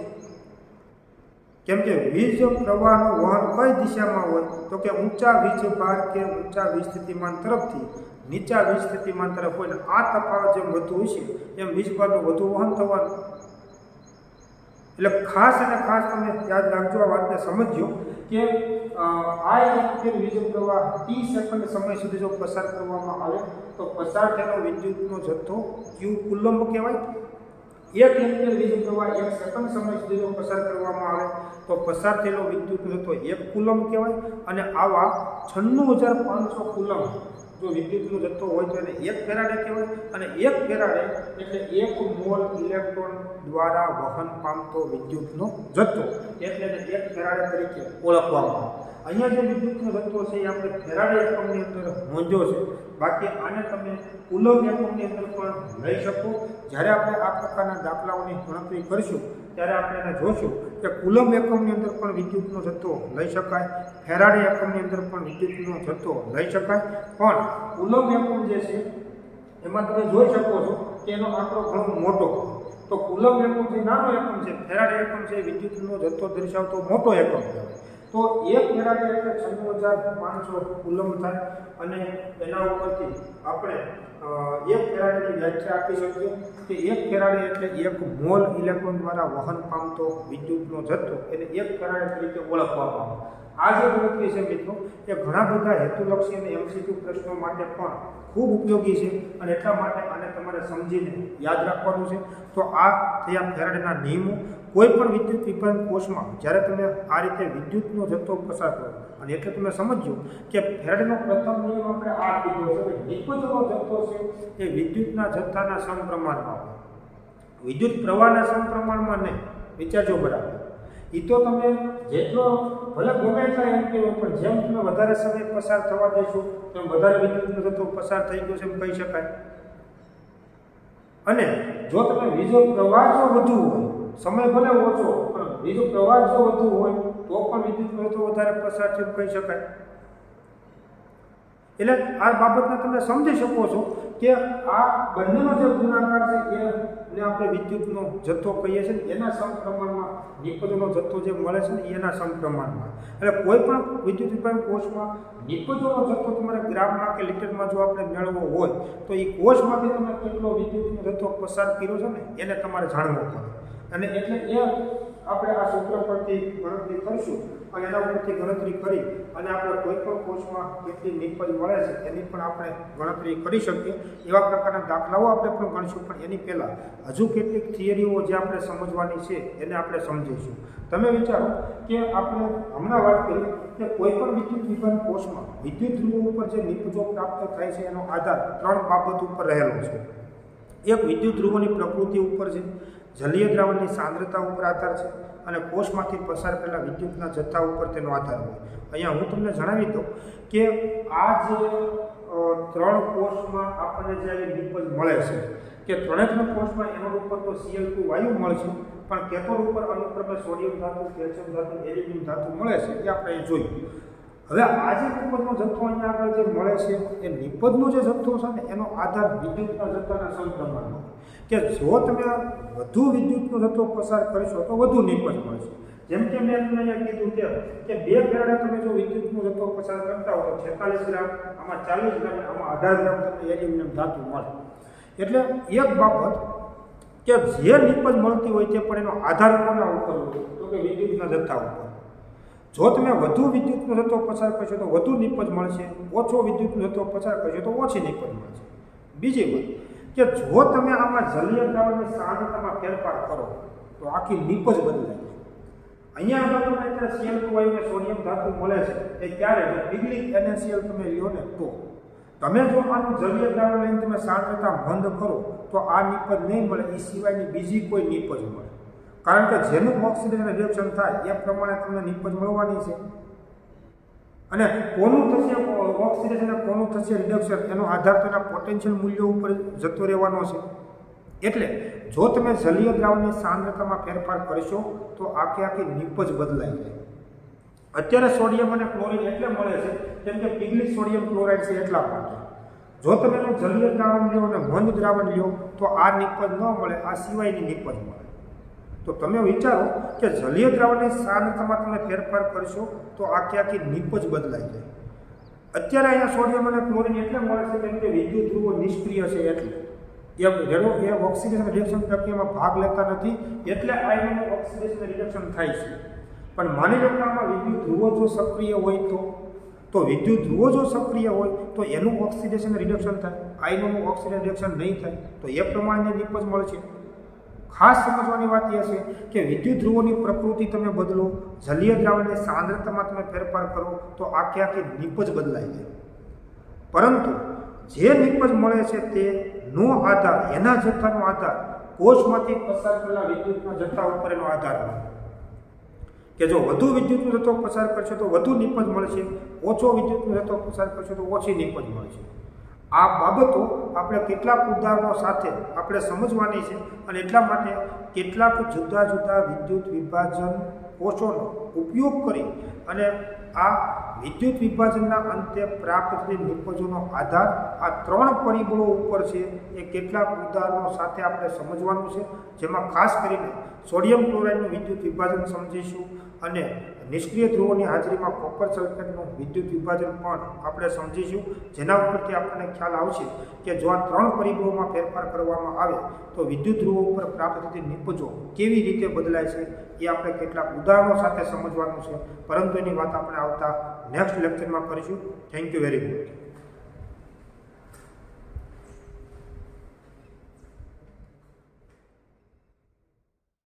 કેમ કે વીજ પ્રવાહનું વહન કઈ દિશામાં હોય? તો કે ઊંચા વીજભાર કે ઊંચા વીજ સ્થિતિમાન તરફથી નીચા વીજ સ્થિતિમાન તરફ હોય. આ તફાવત જેમ વધુ હશે એમ વીજભારનું વધુ વહન થવાનું. એટલે ખાસ અને ખાસ તમે યાદ રાખજો, આ વાતને સમજજો કે આ એક વીજ પ્રવાહ t સેકન્ડ સમય સુધી જો પસાર કરવામાં આવે તો પસાર થયેલો વિદ્યુતનો જથ્થો ક્યુ કુલમ્બ કહેવાય. 1 એમ્પિયર વીજ પ્રવાહ 1 સેકન્ડ સમય સુધી જો પસાર કરવામાં આવે તો પસાર થયેલો વિદ્યુતનો જથ્થો 1 કુલમ્બ કહેવાય. અને આવા 96500 કુલમ્બ જો વિદ્યુતનો જથ્થો હોય તો એને 1 ફેરાડે કહેવાય. અને 1 ફેરાડે એટલે 1 મોલ ઇલેક્ટ્રોન દ્વારા વહન પામતો વિદ્યુતનો જથ્થો, એટલે એને 1 ફેરાડે તરીકે ઓળખવામાં આવે. અહીંયા જે વિદ્યુતનો જથ્થો છે એ આપણે ફેરાડે એકમની અંદર નોંધ્યો છે. બાકી આને તમે કુલમ્બ એકમની અંદર પણ લઈ શકો. જ્યારે આપણે આ પ્રકારના દાખલાઓની ગણતરી કરીશું ત્યારે આપણે એને જોશું કે કુલમ્બ એકમની અંદર પણ વિદ્યુતનો જથ્થો લઈ શકાય, ફેરાડે એકમની અંદર પણ વિદ્યુતનો જથ્થો લઈ શકાય. પણ કુલમ્બ એકમ જે છે એમાં તમે જોઈ શકો છો કે એનો આંકડો ઘણો મોટો. તો કુલમ્બ એકમ જે નાનો એકમ છે, ફેરાડે એકમ છે વિદ્યુતનો જથ્થો દર્શાવતો મોટો એકમ કહેવાય. તો 1 ફેરાડે એટલે 96500 કુલમ્બ થાય. અને એના ઉપરથી આપણે 1 ફેરાડેની વ્યાખ્યા આપી શકીએ કે 1 ફેરાડે એટલે 1 મોલ ઇલેક્ટ્રોન દ્વારા વહન પામતો વિદ્યુતનો જથ્થો, એને 1 ફેરાડે તરીકે ઓળખવામાં આવે. આ જે ગણતરી છે મિત્રો એ ઘણા બધા હેતુલક્ષી અને MCQ પ્રશ્નો માટે પણ ખૂબ ઉપયોગી છે. અને એટલા માટે આને તમારે સમજીને યાદ રાખવાનું છે. તો આ થયા ફેરાડેના નિયમો. કોઈ પણ વિદ્યુત વિભાજન કોષમાં જ્યારે તમે આ રીતે વિદ્યુતનો જથ્થો પસાર કરો, અને એટલે તમે સમજો કે ફેરાડેનો પ્રથમ નિયમ આપણે આ કીધો છે કે નિપજનો જથ્થો છે એ વિદ્યુતના જથ્થાના સમપ્રમાણમાં હોય, વિદ્યુત પ્રવાહના સમપ્રમાણમાં નહીં. વિચારજો બરાબર. એ તો તમે જેટલો ભલે ગમે એટલા એમ કહેવો, પણ જેમ તમે વધારે સમય પસાર થવા દેશો તેમ વધારે વિદ્યુતનો જથ્થો પસાર થઈ ગયો છે એમ કહી શકાય. અને જો તમે વીજ પ્રવાહ જો વધુ હોય, સમય ભલે ઓછો પણ વીજ પ્રવાહ જો વધુ હોય તો પણ વિદ્યુતનો જથ્થો વધારે પસાર છે એમ કહી શકાય. એટલે આ બાબતને તમે સમજી શકો છો કે આ બંનેનો જે ગુણાકાર છે એને આપણે વિદ્યુતનો જથ્થો કહીએ છીએ. એના સમપ્રમાણમાં નિપજનો જથ્થો જે મળે છે ને એના સમપ્રમાણમાં. એટલે કોઈ પણ વિદ્યુત વિભાજન કોષમાં નિપજનો જથ્થો તમારે ગ્રામમાં કે લીટરમાં જો આપણે મેળવવો હોય તો એ કોષમાંથી તમે કેટલો વિદ્યુતનો જથ્થો પસાર કર્યો છે ને એને તમારે જાણવો પડે. અને એટલે એ આપણે આ સૂત્ર પરથી ગણતરી કરીશું અને એના ઉપરથી ગણતરી કરી અને આપણે કોઈ પણ કોષમાં કેટલી નિપજ મળે છે એની પણ આપણે ગણતરી કરી શકીએ. એવા પ્રકારના દાખલાઓ આપણે પણ ગણીશું. પણ એની પહેલાં હજુ કેટલીક થિયરીઓ જે આપણે સમજવાની છે એને આપણે સમજીશું. તમે વિચારો કે આપણે હમણાં વાત કરી કે કોઈ પણ વિદ્યુત વિભાજન કોષમાં વિદ્યુત ધ્રુવો ઉપર જે નિપજો પ્રાપ્ત થાય છે એનો આધાર 3 બાબત ઉપર રહેલો છે. એક વિદ્યુત ધ્રુવોની પ્રકૃતિ ઉપર છે, જલીય દ્રાવણની સાંદ્રતા ઉપર આધાર છે, અને કોષમાંથી પસાર કરેલા વિદ્યુતના જથ્થા ઉપર તેનો આધાર હોય. અહીંયા હું તમને જણાવી દઉં કે આ જે ત્રણ કોષમાં આપણને જે આવી નિપજ મળે છે કે ત્રણેકના કોષમાં એનો ઉપર તો Cl2 વાયુ મળશે, પણ કેથોડ ઉપર અનુક્રમે સોડિયમ ધાતુ, કેલ્શિયમ ધાતુ, એલ્યુમિનિયમ ધાતુ મળે છે એ આપણે અહીં જોયું. હવે આ જે નિપજનો જથ્થો અહીંયા આગળ જે મળે છે એ નિપજનો જે જથ્થો છે ને એનો આધાર વિદ્યુતના જથ્થાના સમપ્રમાણનો, કે જો તમે વધુ વિદ્યુતનો જથ્થો પસાર કરશો તો વધુ નિપજ મળશે. જેમ કે મેં તમને અહીંયા કીધું કે 2 ફેરાડે તમે જો વિદ્યુતનો જથ્થો પસાર કરતા હો તો 46 ગ્રામ, આમાં 40 ગ્રામ, આમાં 18 ગ્રામ તમને એલ્યુમિનિયમ ધાતુ મળે. એટલે એક બાબત કે જે નિપજ મળતી હોય તે પણ એનો આધાર કોના ઉપર હોય તો કે વિદ્યુતના જથ્થા ઉપર. જો તમે વધુ વિદ્યુતનો જથ્થો પસાર કરશો તો વધુ નિપજ મળશે, ઓછો વિદ્યુતનો જથ્થો પસાર કરશો તો ઓછી નિપજ મળશે. બીજી વાત કે જો તમે આમાં જલીય દ્રાવણની સાંદ્રતામાં ફેરફાર કરો તો આખી નિપજ બદલાય. અહીંયા આગળ તમને અત્યારે Cl2 વાયુ અને સોડિયમ ધાતુ મળે છે એ ક્યારે જો પીગળિત NaCl તમે લ્યો ને તો. તમે જો આનું જલીય દ્રાવણ લઈને તમે સાંદ્રતા બંધ કરો તો આ નિપજ નહીં મળે, એ સિવાયની બીજી કોઈ નિપજ મળે. કારણ કે જેનું ઓક્સિડેશન રિએક્શન થાય એ પ્રમાણે તમને નિપજ મળવાની છે. અને કોનું થશે ઓક્સિડેશન અને કોનું થશે રિડક્શન એનો આધાર તેના પોટેન્શિયલ મૂલ્યો ઉપર જતો રહેવાનો છે. એટલે જો તમે જલીય દ્રાવણની સાંદ્રતામાં ફેરફાર કરશો તો આખી નિપજ બદલાઈ જાય. અત્યારે સોડિયમ અને ક્લોરીન એટલે મળે છે કેમ કે પીગળિત સોડિયમ ક્લોરાઇડ છે એટલા માટે. જો તમે એનું જલીય દ્રાવણ લ્યો અને મંદ દ્રાવણ લ્યો તો આ નિપજ ન મળે, આ સિવાયની નિપજ મળે. તો તમે વિચારો કે જલીય દ્રાવણની સાંદ્રતામાં તમે ફેરફાર કરશો તો આખી નિપજ બદલાઈ જાય. અત્યારે અહીંયા સોડિયમ અને ક્લોરીન એટલે મળે છે કેમ કે વિદ્યુત ધ્રુવો નિષ્ક્રિય છે, એટલે એ ઓક્સિડેશન રિએક્શન પ્રક્રિયામાં ભાગ લેતા નથી, એટલે આયનોનું ઓક્સિડેશન રિડક્શન થાય છે. પણ માની લો કે આમાં વિદ્યુત ધ્રુવો જો સક્રિય હોય તો વિદ્યુત ધ્રુવો જો સક્રિય હોય તો એનું ઓક્સિડેશન રિડક્શન થાય, આયનોનું ઓક્સિડેશન રિડક્શન નહીં થાય, તો એ પ્રમાણે નિપજ મળશે. ખાસ સમજવાની વાત એ છે કે વિદ્યુત ધ્રુવોની પ્રકૃતિ તમે બદલો, જલીય દ્રાવણની સાંદ્રતામાં તમે ફેરફાર કરો તો આખી નિપજ બદલાઈ જાય. પરંતુ જે નિપજ મળે છે તેનો આધાર, એના જથ્થાનો આધાર કોષમાંથી પસાર કરેલા વિદ્યુતના જથ્થા ઉપર એનો આધાર હોય. કે જો વધુ વિદ્યુતનો જથ્થો પસાર કરશો તો વધુ નિપજ મળશે, ઓછો વિદ્યુતનો જથ્થો પસાર કરશો તો ઓછી નિપજ મળશે. આ બાબતો આપણે કેટલાક ઉદાહરણો સાથે આપણે સમજવાની છે અને એટલા માટે કેટલાક જુદા જુદા વિદ્યુત વિભાજન કોષોનો ઉપયોગ કરી અને આ વિદ્યુત વિભાજનના અંતે પ્રાપ્ત થતી નિપજોનો આધાર આ 3 પરિબળો ઉપર છે. એ કેટલાક ઉદાહરણો સાથે આપણે સમજવાનું છે, જેમાં ખાસ કરીને સોડિયમ ક્લોરાઇડનું વિદ્યુત વિભાજન સમજીશું અને નિષ્ક્રિય ધ્રુવોની હાજરીમાં કોપર સલ્ફેટનું વિદ્યુત વિભાજન પણ આપણે સમજીશું, જેના ઉપરથી આપણને ખ્યાલ આવશે કે જો આ 3 પરિબળોમાં ફેરફાર કરવામાં આવે તો વિદ્યુત ધ્રુવો ઉપર પ્રાપ્ત થતી નિપજો કેવી રીતે બદલાય છે એ આપણે કેટલાક ઉદાહરણો સાથે સમજવાનું છે. પરંતુ એની વાત આપણે આવતા નેક્સ્ટ લેક્ચરમાં કરીશું. Thank you very much.